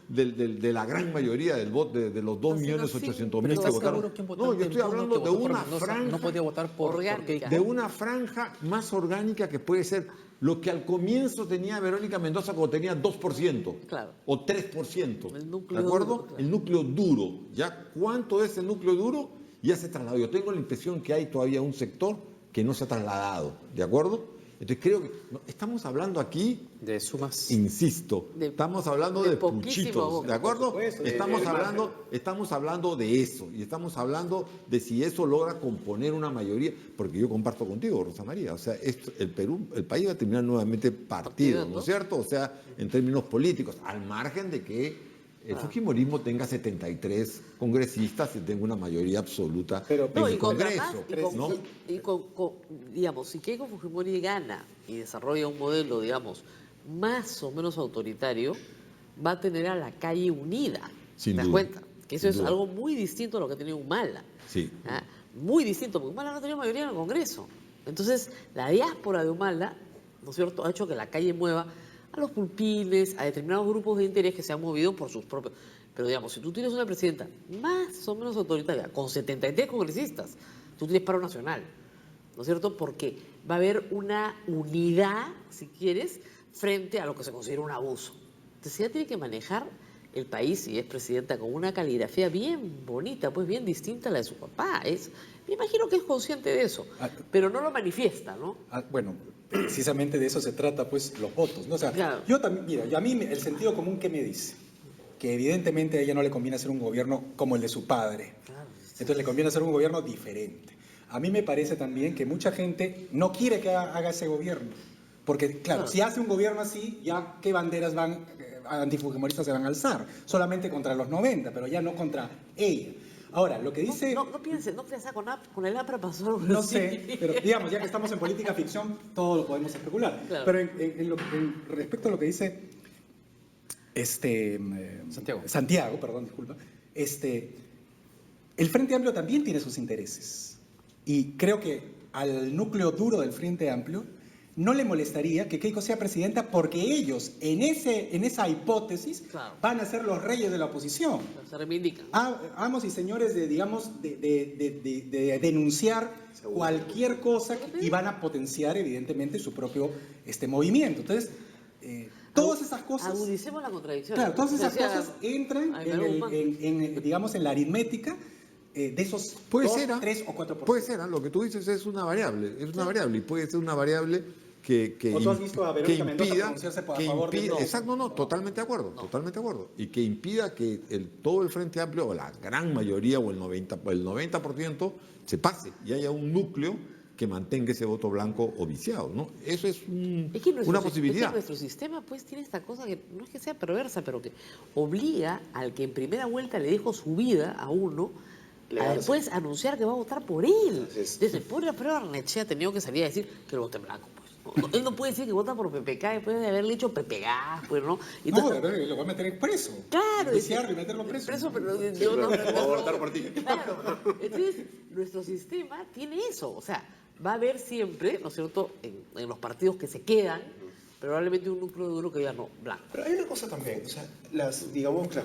[SPEAKER 2] de la gran mayoría del voto, de los 2.800.000 que votaron. No, yo estoy hablando de una franja.
[SPEAKER 1] No podía votar por Keiko.
[SPEAKER 2] De una franja más orgánica que puede ser lo que al comienzo tenía Verónica Mendoza cuando tenía 2%.
[SPEAKER 5] Claro.
[SPEAKER 2] O 3%.
[SPEAKER 5] El núcleo
[SPEAKER 2] ¿de acuerdo?
[SPEAKER 5] duro, claro.
[SPEAKER 2] El núcleo duro. ¿Ya cuánto es el núcleo duro? Ya se trasladó. Yo tengo la impresión que hay todavía un sector que no se ha trasladado. ¿De acuerdo? Entonces creo que estamos hablando aquí
[SPEAKER 1] de sumas,
[SPEAKER 2] insisto, estamos hablando de puchitos, ¿de acuerdo? Estamos hablando de eso y estamos hablando de si eso logra componer una mayoría, porque yo comparto contigo, Rosa María, o sea, el país va a terminar nuevamente partido, ¿no es cierto? O sea, en términos políticos, al margen de que el fujimorismo tenga 73 congresistas y tenga una mayoría absoluta en el Congreso.
[SPEAKER 5] Digamos, si Keiko Fujimori gana y desarrolla un modelo, digamos, más o menos autoritario, va a tener a la calle unida. ¿Te das cuenta? Que eso es algo muy distinto a lo que ha tenido Humala.
[SPEAKER 2] Sí.
[SPEAKER 5] Muy distinto, porque Humala no ha tenido mayoría en el Congreso. Entonces, la diáspora de Humala, ¿no es cierto?, ha hecho que la calle mueva a los pulpines, a determinados grupos de interés que se han movido por sus propios... Pero digamos, si tú tienes una presidenta más o menos autoritaria, con 73 congresistas, tú tienes paro nacional, ¿no es cierto? Porque va a haber una unidad, si quieres, frente a lo que se considera un abuso. Entonces ella tiene que manejar el país, y es presidenta, con una caligrafía bien bonita, pues bien distinta a la de su papá. Me imagino que es consciente de eso, pero no lo manifiesta, ¿no?
[SPEAKER 4] Bueno, precisamente de eso se trata, pues, los votos, ¿no? O sea,
[SPEAKER 5] claro.
[SPEAKER 4] Yo también, mira, a mí el sentido común, ¿qué me dice? Que evidentemente a ella no le conviene hacer un gobierno como el de su padre.
[SPEAKER 5] Claro.
[SPEAKER 4] Entonces le conviene hacer un gobierno diferente. A mí me parece también que mucha gente no quiere que haga ese gobierno. Porque, claro, si hace un gobierno así, ya qué banderas antifujimoristas se van a alzar. Solamente contra los 90, pero ya no contra ella. Ahora, lo que dice...
[SPEAKER 5] No pienses, con el APRA pasó algo
[SPEAKER 4] No
[SPEAKER 5] así.
[SPEAKER 4] sé, pero digamos, ya que estamos en política ficción, todo lo podemos especular.
[SPEAKER 5] Claro.
[SPEAKER 4] Pero respecto a lo que dice Santiago, perdón, disculpa, el Frente Amplio también tiene sus intereses. Y creo que al núcleo duro del Frente Amplio no le molestaría que Keiko sea presidenta porque ellos, en esa hipótesis,
[SPEAKER 5] claro,
[SPEAKER 4] van a ser los reyes de la oposición.
[SPEAKER 5] Se reivindican.
[SPEAKER 4] Amos y señores de denunciar cualquier cosa y van a potenciar, evidentemente, su propio movimiento. Entonces... Todas esas cosas...
[SPEAKER 5] Agudicemos la contradicción.
[SPEAKER 4] Claro, todas esas
[SPEAKER 5] Decía
[SPEAKER 4] cosas entran digamos, en la aritmética de esos
[SPEAKER 2] Puede
[SPEAKER 4] 2,
[SPEAKER 2] ser,
[SPEAKER 4] 3 o 4%.
[SPEAKER 2] Puede ser, lo que tú dices es una variable, y puede ser una variable que
[SPEAKER 4] ¿O tú has visto a Verónica Mendoza
[SPEAKER 2] impida,
[SPEAKER 4] pronunciarse a favor de no?
[SPEAKER 2] exacto, no, totalmente de acuerdo, y que impida que todo el Frente Amplio, o la gran mayoría, o el 90% se pase, y haya un núcleo que mantenga ese voto blanco o viciado, ¿no? Eso es una posibilidad.
[SPEAKER 5] Es que nuestro sistema, pues, tiene esta cosa que no es que sea perversa, pero que obliga al que en primera vuelta le dejó su vida a uno a después anunciar que va a votar por él. Desde el pobre Alfredo Arnechea ha tenido que salir a decir que lo vote blanco, pues. Él no puede decir que vota por PPK después de haberle dicho PPK, pues, ¿no?
[SPEAKER 4] Entonces, no, lo va a meter preso.
[SPEAKER 5] Claro.
[SPEAKER 4] Desearlo y meterlo preso.
[SPEAKER 5] Pero
[SPEAKER 3] yo no voy a votar por ti.
[SPEAKER 5] Claro. Entonces, nuestro sistema tiene eso. O sea, va a haber siempre, ¿no es cierto?, en los partidos que se quedan, probablemente un núcleo duro que diga no, blanco.
[SPEAKER 3] Pero hay una cosa también, o sea, las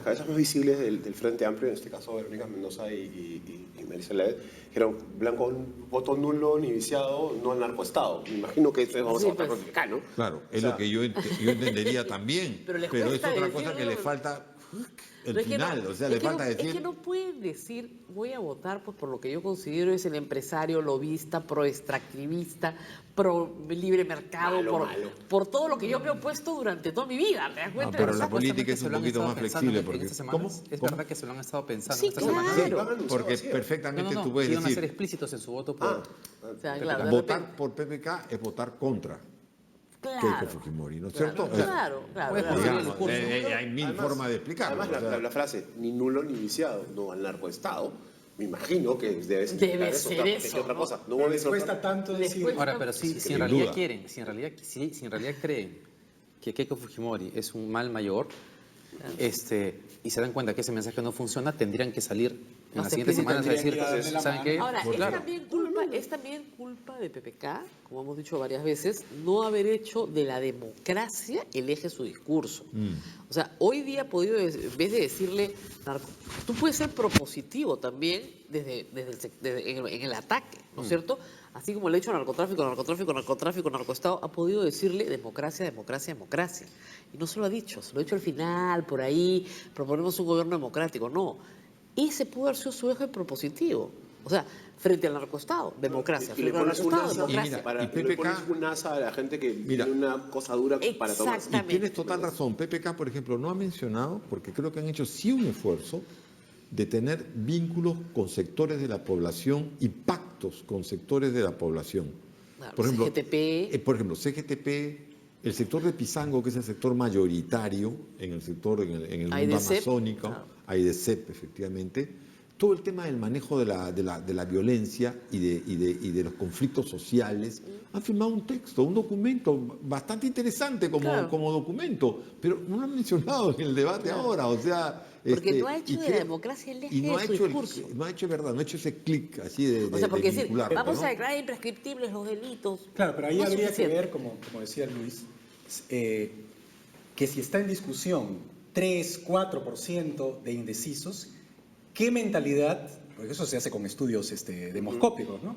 [SPEAKER 3] cabezas más visibles del Frente Amplio, en este caso Verónica Mendoza y Melissa Ledet, que eran blanco, voto nulo ni viciado, no al narcoestado. Me imagino que eso vamos a votar por acá, ¿no?
[SPEAKER 2] Claro, es lo que yo entendería también, pero es otra cosa que le falta el final, o sea, le falta decir...
[SPEAKER 5] Es que no pueden decir, voy a votar pues, por lo que yo considero es el empresario lobista, pro-extractivista, pro-libre mercado, por todo lo que yo me he opuesto durante toda mi vida, ¿te das cuenta?
[SPEAKER 2] Pero la política es un poquito más flexible, porque...
[SPEAKER 1] ¿Cómo? Es verdad que se lo han estado pensando
[SPEAKER 5] sí,
[SPEAKER 1] estas
[SPEAKER 5] claro.
[SPEAKER 1] semanas.
[SPEAKER 2] Porque perfectamente tú puedes
[SPEAKER 1] iban a
[SPEAKER 2] decir...
[SPEAKER 1] ser explícitos en su voto por...
[SPEAKER 5] O sea, claro,
[SPEAKER 2] votar por PPK es votar contra Keiko Fujimori, ¿no es cierto?
[SPEAKER 5] Claro.
[SPEAKER 2] Digamos, hay mil formas de explicarlo.
[SPEAKER 3] Además, la frase, ni nulo ni viciado, no al narcoestado, me imagino que debe
[SPEAKER 5] ser eso.
[SPEAKER 3] Otra cosa. No
[SPEAKER 4] les cuesta tanto decir...
[SPEAKER 1] Ahora, pero si en realidad quieren, si en realidad creen que Keiko Fujimori es un mal mayor, y se dan cuenta que ese mensaje no funciona, tendrían que salir en las siguientes semanas a decir, ¿saben qué?
[SPEAKER 5] Ahora, es también culpa de PPK, como hemos dicho varias veces, no haber hecho de la democracia el eje de su discurso. O sea, hoy día ha podido, en vez de decirle, tú puedes ser propositivo también en el ataque, ¿no es cierto? Así como le ha hecho narcotráfico, narcoestado, ha podido decirle democracia. Y no se lo ha dicho, se lo ha dicho al final, por ahí, proponemos un gobierno democrático. No, ese pudo haber sido su eje propositivo. O sea, frente al narcoestado, democracia.
[SPEAKER 3] Y le pones un asa, le pones un asa a la gente que tiene una cosa dura para tomar.
[SPEAKER 2] Y tienes total razón. PPK, por ejemplo, no ha mencionado, porque creo que han hecho sí un esfuerzo de tener vínculos con sectores de la población y pactos con sectores de la población.
[SPEAKER 5] Claro,
[SPEAKER 2] por ejemplo,
[SPEAKER 5] CGTP.
[SPEAKER 2] El sector de Pizango, que es el sector mayoritario en el mundo amazónico, AIDECEP, efectivamente, todo el tema del manejo de la violencia y de los conflictos sociales, han firmado un texto, un documento bastante interesante como documento, pero no lo han mencionado en el debate ahora, o sea...
[SPEAKER 5] Porque no ha hecho de la democracia el eje de su discurso.
[SPEAKER 2] No ha hecho ese clic así de
[SPEAKER 5] o sea, porque
[SPEAKER 2] de
[SPEAKER 5] decir, vamos a declarar imprescriptibles los delitos.
[SPEAKER 4] Claro, pero ahí habría que ver, como decía Luis, que si está en discusión 3, 4% de indecisos, ¿qué mentalidad, porque eso se hace con estudios demoscópicos, ¿no?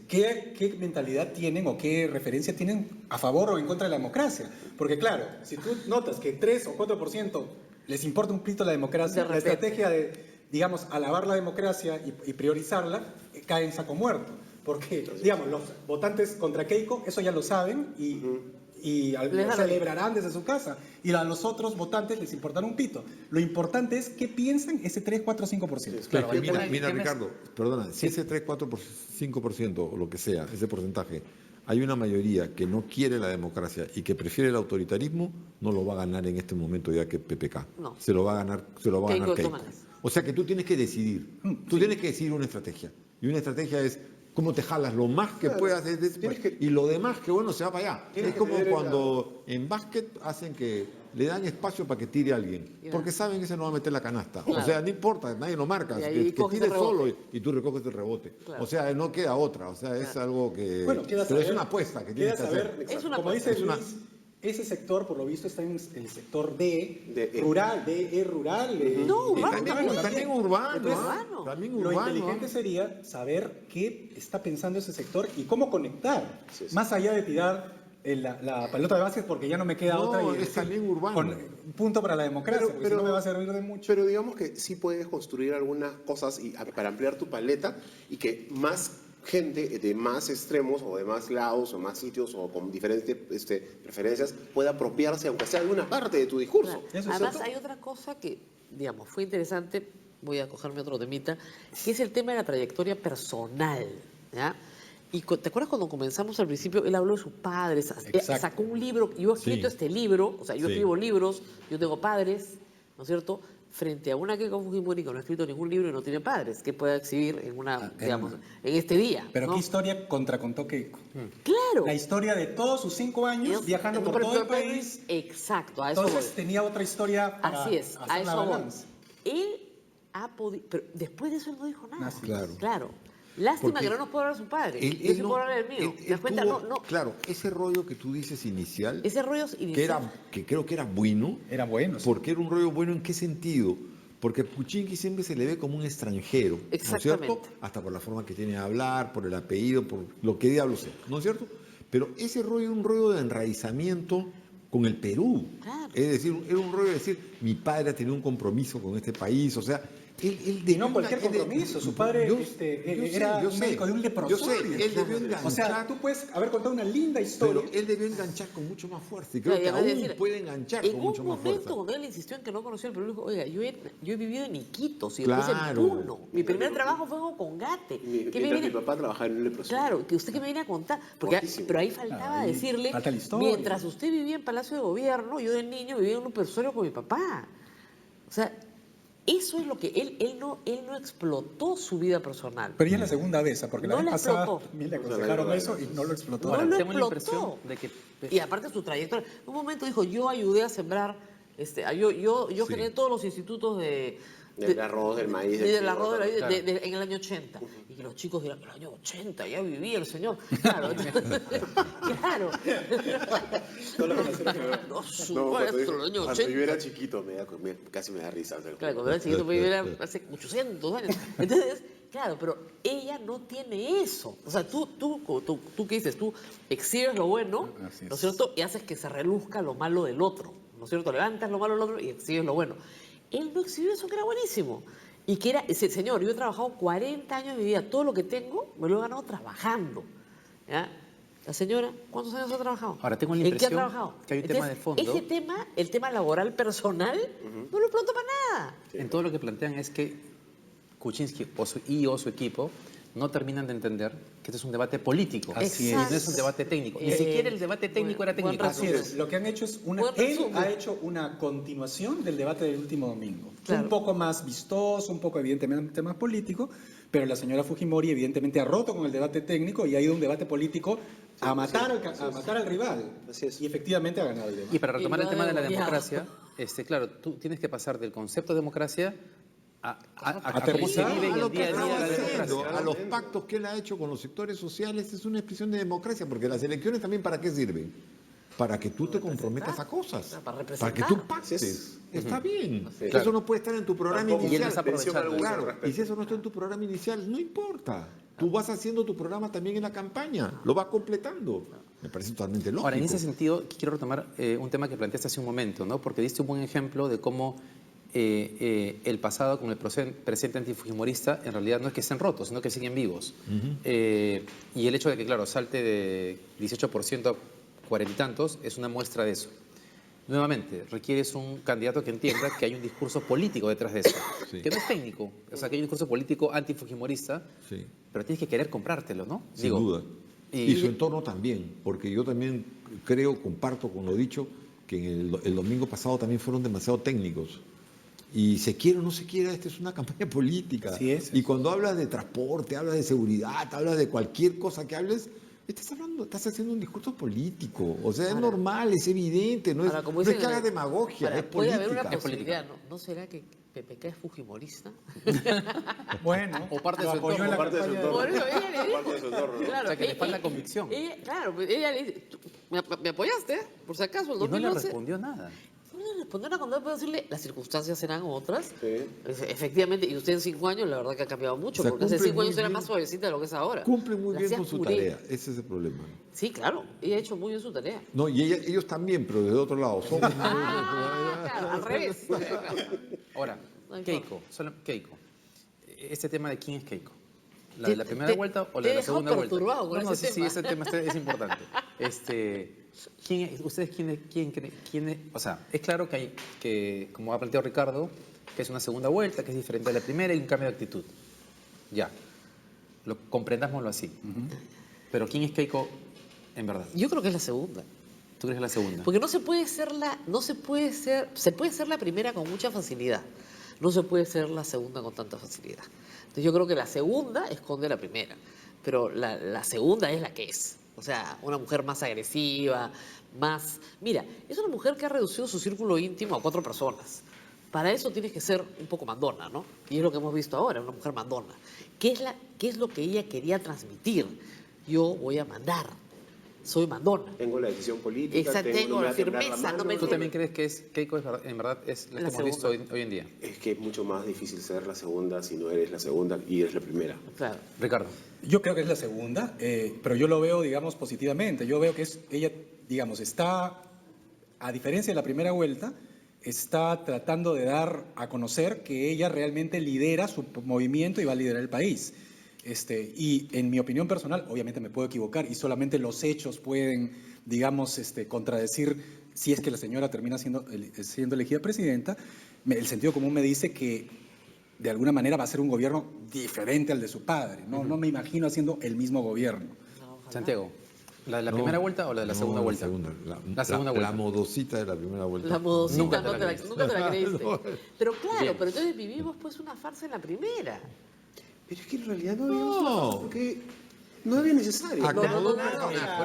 [SPEAKER 4] ¿Qué mentalidad tienen o qué referencia tienen a favor o en contra de la democracia? Porque claro, si tú notas que 3 o 4% les importa un pito la democracia, la estrategia de, digamos, alabar la democracia y priorizarla, cae en saco muerto. Porque, digamos, los votantes contra Keiko, eso ya lo saben y celebrarán desde su casa. Y a los otros votantes les importará un pito. Lo importante es qué piensan ese 3, 4, 5%.
[SPEAKER 2] Claro, mira Ricardo, perdona, si ese 3, 4, 5% o lo que sea, ese porcentaje, hay una mayoría que no quiere la democracia y que prefiere el autoritarismo, no lo va a ganar en este momento ya que PPK.
[SPEAKER 5] No.
[SPEAKER 2] Se lo va a ganar Keiko. O sea que tú tienes que decidir. Tú tienes que decidir una estrategia. Y una estrategia es cómo te jalas lo más que puedas y lo demás que bueno se va para allá. Es como cuando en básquet hacen que le dan espacio para que tire a alguien, porque saben que ese no va a meter la canasta. Claro. O sea, no importa, nadie lo marca, que tire solo y tú recoges el rebote. Claro. O sea, no queda otra, o sea, es algo que...
[SPEAKER 4] Bueno,
[SPEAKER 2] pero es una apuesta que tienes que hacer.
[SPEAKER 4] Como dice Luis, ese sector, por lo visto, está en el sector rural.
[SPEAKER 5] No, urbano.
[SPEAKER 2] También urbano.
[SPEAKER 4] Lo inteligente sería saber qué está pensando ese sector y cómo conectar. Más allá de tirar la pelota de básquet porque ya no me queda otra. Y
[SPEAKER 2] es también urbano.
[SPEAKER 4] Punto para la democracia, porque si no me va a servir de mucho.
[SPEAKER 3] Pero digamos que sí puedes construir algunas cosas para ampliar tu paleta y que más gente de más extremos o de más lados o más sitios o con diferentes preferencias pueda apropiarse, aunque sea de una parte de tu discurso.
[SPEAKER 5] Claro. Además, hay otra cosa que, digamos, fue interesante, voy a cogerme otro temita, que es el tema de la trayectoria personal, ¿ya? Y ¿te acuerdas cuando comenzamos al principio? Él habló de sus padres, sacó un libro, yo he escrito este libro, o sea, yo escribo libros, yo tengo padres, ¿no es cierto?, frente a una Keiko Fujimori que no ha escrito ningún libro y no tiene padres, que pueda exhibir en digamos, en este día.
[SPEAKER 4] Pero
[SPEAKER 5] ¿no?
[SPEAKER 4] ¿qué historia contracontó Keiko?
[SPEAKER 5] Claro.
[SPEAKER 4] La historia de todos sus 5 años viajando por todo el país.
[SPEAKER 5] Exacto, a eso
[SPEAKER 4] Entonces
[SPEAKER 5] voy.
[SPEAKER 4] tenía otra historia para
[SPEAKER 5] Así es, a
[SPEAKER 4] hacer la
[SPEAKER 5] eso voy.
[SPEAKER 4] balanza.
[SPEAKER 5] Él ha podido, pero después de eso él no dijo nada.
[SPEAKER 2] Claro.
[SPEAKER 5] Lástima
[SPEAKER 2] Porque
[SPEAKER 5] que no nos puedo hablar de su padre.
[SPEAKER 2] Él
[SPEAKER 5] Yo sí
[SPEAKER 2] no-
[SPEAKER 5] puedo hablar del mío. ¿Te das cuenta?
[SPEAKER 2] tuvo-
[SPEAKER 5] No.
[SPEAKER 2] Claro, ese rollo que tú dices inicial,
[SPEAKER 5] Ese rollo inicial.
[SPEAKER 2] que creo que era bueno.
[SPEAKER 4] Era bueno.
[SPEAKER 2] Porque era un rollo bueno, ¿en qué sentido? Porque a Kuczynski siempre se le ve como un extranjero, ¿no es
[SPEAKER 5] Exactamente.
[SPEAKER 2] cierto? Hasta por la forma que tiene de hablar, por el apellido, por lo que diablo sea, ¿no es cierto? Pero ese rollo era un rollo de enraizamiento con el Perú.
[SPEAKER 5] Claro.
[SPEAKER 2] Es decir, era un rollo de decir, mi padre ha tenido un compromiso con este país, o sea, él
[SPEAKER 4] Y no cualquier compromiso. Su padre era un médico de un leprosario.
[SPEAKER 2] Yo sé, él debió enganchar.
[SPEAKER 4] O sea, tú puedes haber contado una linda historia.
[SPEAKER 2] Pero él debió enganchar con mucho más fuerza y creo que
[SPEAKER 5] Claro, y
[SPEAKER 2] aún
[SPEAKER 5] además
[SPEAKER 2] puede enganchar con mucho
[SPEAKER 5] en un
[SPEAKER 2] más
[SPEAKER 5] momento
[SPEAKER 2] fuerza.
[SPEAKER 5] cuando él insistió en que no conocía el Perú, dijo, oiga, yo he vivido en Iquitos y después en
[SPEAKER 2] Claro.
[SPEAKER 5] Puno. Mi primer trabajo fue en Congate.
[SPEAKER 3] Mi papá trabajaba en un leprosario.
[SPEAKER 5] Claro, que usted que me viene a contar. Porque,
[SPEAKER 3] Guapísimo.
[SPEAKER 5] pero ahí faltaba
[SPEAKER 4] Ahí
[SPEAKER 5] decirle,
[SPEAKER 4] falta la historia.
[SPEAKER 5] mientras usted vivía en Palacio de Gobierno, yo de niño vivía en un leprosario con mi papá. O sea, eso es lo que él no explotó su vida personal.
[SPEAKER 4] Pero ya es la segunda vez, porque la
[SPEAKER 5] No
[SPEAKER 4] vez
[SPEAKER 5] la
[SPEAKER 4] pasada
[SPEAKER 5] explotó.
[SPEAKER 4] también le aconsejaron eso y no lo explotó.
[SPEAKER 5] No
[SPEAKER 1] Ahora,
[SPEAKER 5] lo
[SPEAKER 1] tengo la
[SPEAKER 5] explotó.
[SPEAKER 1] impresión de que...
[SPEAKER 5] Y aparte su trayectoria. En un momento dijo, yo ayudé a sembrar, yo generé todos los institutos
[SPEAKER 3] Del arroz, del maíz.
[SPEAKER 5] del arroz del maíz
[SPEAKER 3] claro.
[SPEAKER 5] en el año 80. Y que los chicos dirán, el año 80, ya vivía el señor. Claro, claro. No, supuesto, el año
[SPEAKER 3] Cuando
[SPEAKER 5] 80.
[SPEAKER 3] yo era chiquito, casi me da risa.
[SPEAKER 5] Claro, cuando era chiquito, pues, era hace 800 años. Entonces, claro, pero ella no tiene eso. O sea, tú ¿qué dices? Tú exhibes lo bueno,
[SPEAKER 4] Así es.
[SPEAKER 5] ¿no es cierto? Y haces que se reluzca lo malo del otro, ¿no es cierto? Levantas lo malo del otro y exhibes lo bueno. Él no exhibió eso que era buenísimo. Y que era, señor, yo he trabajado 40 años de mi vida, todo lo que tengo me lo he ganado trabajando. ¿Ya? La señora, ¿cuántos años ha trabajado?
[SPEAKER 1] Ahora, tengo la
[SPEAKER 5] ¿En qué ha
[SPEAKER 1] impresión
[SPEAKER 5] trabajado?
[SPEAKER 1] que hay un tema de fondo.
[SPEAKER 5] Ese tema, el tema laboral personal, no lo explotó para nada.
[SPEAKER 1] En todo lo que plantean es que Kuczynski o su equipo no terminan de entender que este es un debate político.
[SPEAKER 4] Así
[SPEAKER 1] No
[SPEAKER 4] es.
[SPEAKER 1] es un debate técnico. Ni siquiera el debate técnico era técnico.
[SPEAKER 4] Así es, lo que han hecho es
[SPEAKER 5] Buen
[SPEAKER 4] él
[SPEAKER 5] resumen.
[SPEAKER 4] ha hecho una continuación del debate del último domingo.
[SPEAKER 5] Claro.
[SPEAKER 4] Un poco más vistoso, un poco evidentemente más político, pero la señora Fujimori evidentemente ha roto con el debate técnico y ha ido a un debate político a matar al rival.
[SPEAKER 3] Así es.
[SPEAKER 4] Y efectivamente ha ganado el debate.
[SPEAKER 1] Y para retomar el tema de la
[SPEAKER 5] Ya.
[SPEAKER 1] democracia, claro, tú tienes que pasar del concepto de democracia a cómo se
[SPEAKER 4] Aterrizar
[SPEAKER 1] vive en
[SPEAKER 2] A lo
[SPEAKER 1] el
[SPEAKER 2] que
[SPEAKER 1] día a día
[SPEAKER 2] estaba
[SPEAKER 1] la
[SPEAKER 2] haciendo,
[SPEAKER 1] democracia.
[SPEAKER 2] a los pactos que él ha hecho con los sectores sociales, es una expresión de democracia, porque las elecciones también ¿para qué sirven? Para que tú te comprometas a cosas,
[SPEAKER 5] Para representar.
[SPEAKER 2] que tú pactes. Está bien.
[SPEAKER 3] Así es.
[SPEAKER 2] Eso no puede estar en tu programa
[SPEAKER 3] Tampoco
[SPEAKER 1] Y él
[SPEAKER 2] inicial.
[SPEAKER 1] está aprovechando.
[SPEAKER 2] Claro, y si eso no está en tu programa inicial, no importa. Tú vas haciendo tu programa también en la campaña, lo vas completando. Me parece totalmente lógico.
[SPEAKER 1] Ahora, en ese sentido, quiero retomar un tema que planteaste hace un momento, ¿no? Porque diste un buen ejemplo de cómo el pasado con el presente antifujimorista en realidad no es que estén rotos, sino que siguen vivos. Y el hecho de que, claro, salte de 18% a 40 y tantos es una muestra de eso. Nuevamente, requieres un candidato que entienda que hay un discurso político detrás de eso,
[SPEAKER 2] Sí.
[SPEAKER 1] que no es técnico, o sea, que hay un discurso político antifujimorista,
[SPEAKER 2] Sí.
[SPEAKER 1] pero tienes que querer comprártelo, ¿no?
[SPEAKER 2] Sin duda.
[SPEAKER 1] y-
[SPEAKER 2] Y su entorno también, porque yo también creo, comparto con lo dicho, que en el domingo pasado también fueron demasiado técnicos. Y se quiere o no se quiera, esta es una campaña política.
[SPEAKER 4] Así es.
[SPEAKER 2] Y cuando hablas de transporte, hablas de seguridad, hablas de cualquier cosa que hables, estás haciendo un discurso político. O sea, es normal, es evidente, no es,
[SPEAKER 5] Ahora, como
[SPEAKER 2] no es
[SPEAKER 5] dicen
[SPEAKER 2] que
[SPEAKER 5] en
[SPEAKER 2] hagas
[SPEAKER 5] el-
[SPEAKER 2] demagogia,
[SPEAKER 5] Ahora,
[SPEAKER 2] es
[SPEAKER 5] puede haber
[SPEAKER 2] política.
[SPEAKER 5] una posibilidad, ¿no será que PPK es fujimorista?
[SPEAKER 4] Bueno,
[SPEAKER 1] O parte de
[SPEAKER 4] lo
[SPEAKER 1] su
[SPEAKER 4] apoyó en la
[SPEAKER 3] entorno, parte de su
[SPEAKER 4] campaña
[SPEAKER 3] entorno.
[SPEAKER 5] Por eso ella le dijo.
[SPEAKER 3] Parte de su entorno, ¿no?
[SPEAKER 5] Claro,
[SPEAKER 1] O sea, que le falta convicción.
[SPEAKER 5] Claro, ella le dice, me apoyaste, por si acaso, el
[SPEAKER 1] Y no le
[SPEAKER 5] 2011.
[SPEAKER 1] respondió nada.
[SPEAKER 5] No le responder a cuando puedo decirle, las circunstancias serán otras.
[SPEAKER 3] Sí.
[SPEAKER 5] Efectivamente, y usted en 5 años, la verdad que ha cambiado mucho,
[SPEAKER 2] O sea,
[SPEAKER 5] porque hace
[SPEAKER 2] cumple
[SPEAKER 5] 5 años
[SPEAKER 2] muy
[SPEAKER 5] era
[SPEAKER 2] bien.
[SPEAKER 5] más suavecita de lo que es ahora.
[SPEAKER 2] Cumple muy
[SPEAKER 5] La
[SPEAKER 2] bien
[SPEAKER 5] hacía
[SPEAKER 2] con su
[SPEAKER 5] puré.
[SPEAKER 2] tarea, ese es el problema.
[SPEAKER 5] Sí, claro, ella ha hecho muy bien su tarea.
[SPEAKER 2] No, y ellos también, pero desde otro lado. Son
[SPEAKER 5] Claro, al revés.
[SPEAKER 1] Ahora,
[SPEAKER 5] No hay
[SPEAKER 1] Keiko, Keiko. Este tema de quién es Keiko. ¿La
[SPEAKER 5] Te-
[SPEAKER 1] de la primera
[SPEAKER 5] te-
[SPEAKER 1] vuelta o
[SPEAKER 5] te
[SPEAKER 1] la
[SPEAKER 5] he
[SPEAKER 1] de la
[SPEAKER 5] dejado
[SPEAKER 1] segunda vuelta?
[SPEAKER 5] perturbado con
[SPEAKER 1] No,
[SPEAKER 5] ese
[SPEAKER 1] sí,
[SPEAKER 5] tema.
[SPEAKER 1] ese tema es importante. ¿Ustedes quién es? O sea, es claro que hay, que, como ha planteado Ricardo, que es una segunda vuelta, que es diferente a la primera y un cambio de actitud. Ya. Comprendámoslo así. Pero ¿quién es Keiko en verdad?
[SPEAKER 5] Yo creo que es la segunda.
[SPEAKER 1] ¿Tú crees que es la segunda?
[SPEAKER 5] Porque se puede ser la primera con mucha facilidad. No se puede ser la segunda con tanta facilidad. Entonces yo creo que la segunda esconde la primera. Pero la segunda es la que es. O sea, una mujer más agresiva, más... Mira, es una mujer que ha reducido su círculo íntimo a 4 personas. Para eso tienes que ser un poco mandona, ¿no? Y es lo que hemos visto ahora, una mujer mandona. ¿Qué es lo que ella quería transmitir? Yo voy a mandar. Soy mandona.
[SPEAKER 3] Tengo la decisión política.
[SPEAKER 5] Exacto, tengo
[SPEAKER 3] no me
[SPEAKER 5] la
[SPEAKER 3] va a temblar
[SPEAKER 5] firmeza,
[SPEAKER 3] mano.
[SPEAKER 5] no me
[SPEAKER 1] ¿Tú también crees que Keiko en verdad es la que hemos visto hoy en día?
[SPEAKER 3] Es que es mucho más difícil ser la segunda si no eres la segunda y eres la primera.
[SPEAKER 5] Claro.
[SPEAKER 1] Ricardo.
[SPEAKER 4] Yo creo que es la segunda, pero yo lo veo, digamos, positivamente. Yo veo que ella, digamos, está, a diferencia de la primera vuelta, está tratando de dar a conocer que ella realmente lidera su movimiento y va a liderar el país. Y en mi opinión personal, obviamente me puedo equivocar y solamente los hechos pueden, digamos, contradecir si es que la señora termina siendo elegida presidenta. El sentido común me dice que de alguna manera va a ser un gobierno diferente al de su padre. No me imagino haciendo el mismo gobierno.
[SPEAKER 1] Santiago, ¿la de la primera vuelta o la de la segunda vuelta?
[SPEAKER 2] La
[SPEAKER 1] segunda vuelta.
[SPEAKER 2] La modosita de la primera vuelta.
[SPEAKER 5] La modosita
[SPEAKER 1] Nunca
[SPEAKER 5] nunca te la creíste.
[SPEAKER 2] No.
[SPEAKER 5] Pero claro,
[SPEAKER 1] Bien.
[SPEAKER 5] pero entonces vivimos pues una farsa en la primera.
[SPEAKER 3] Pero es que en realidad no había una porque no había necesario.
[SPEAKER 5] No,
[SPEAKER 1] próximo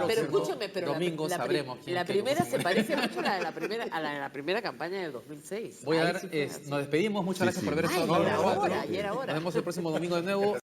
[SPEAKER 5] pero escúchame, pero
[SPEAKER 1] domingo sabremos quién
[SPEAKER 5] la
[SPEAKER 1] es Keiko.
[SPEAKER 5] primera se parece mucho a la de la primera campaña del 2006.
[SPEAKER 1] Voy a
[SPEAKER 5] Ahí
[SPEAKER 1] dar,
[SPEAKER 5] sí fue así.
[SPEAKER 1] nos despedimos, muchas gracias por haber
[SPEAKER 5] Ay,
[SPEAKER 1] estado con
[SPEAKER 5] ya era
[SPEAKER 1] nosotros.
[SPEAKER 5] hora, ya era hora.
[SPEAKER 1] Nos vemos el próximo domingo de nuevo.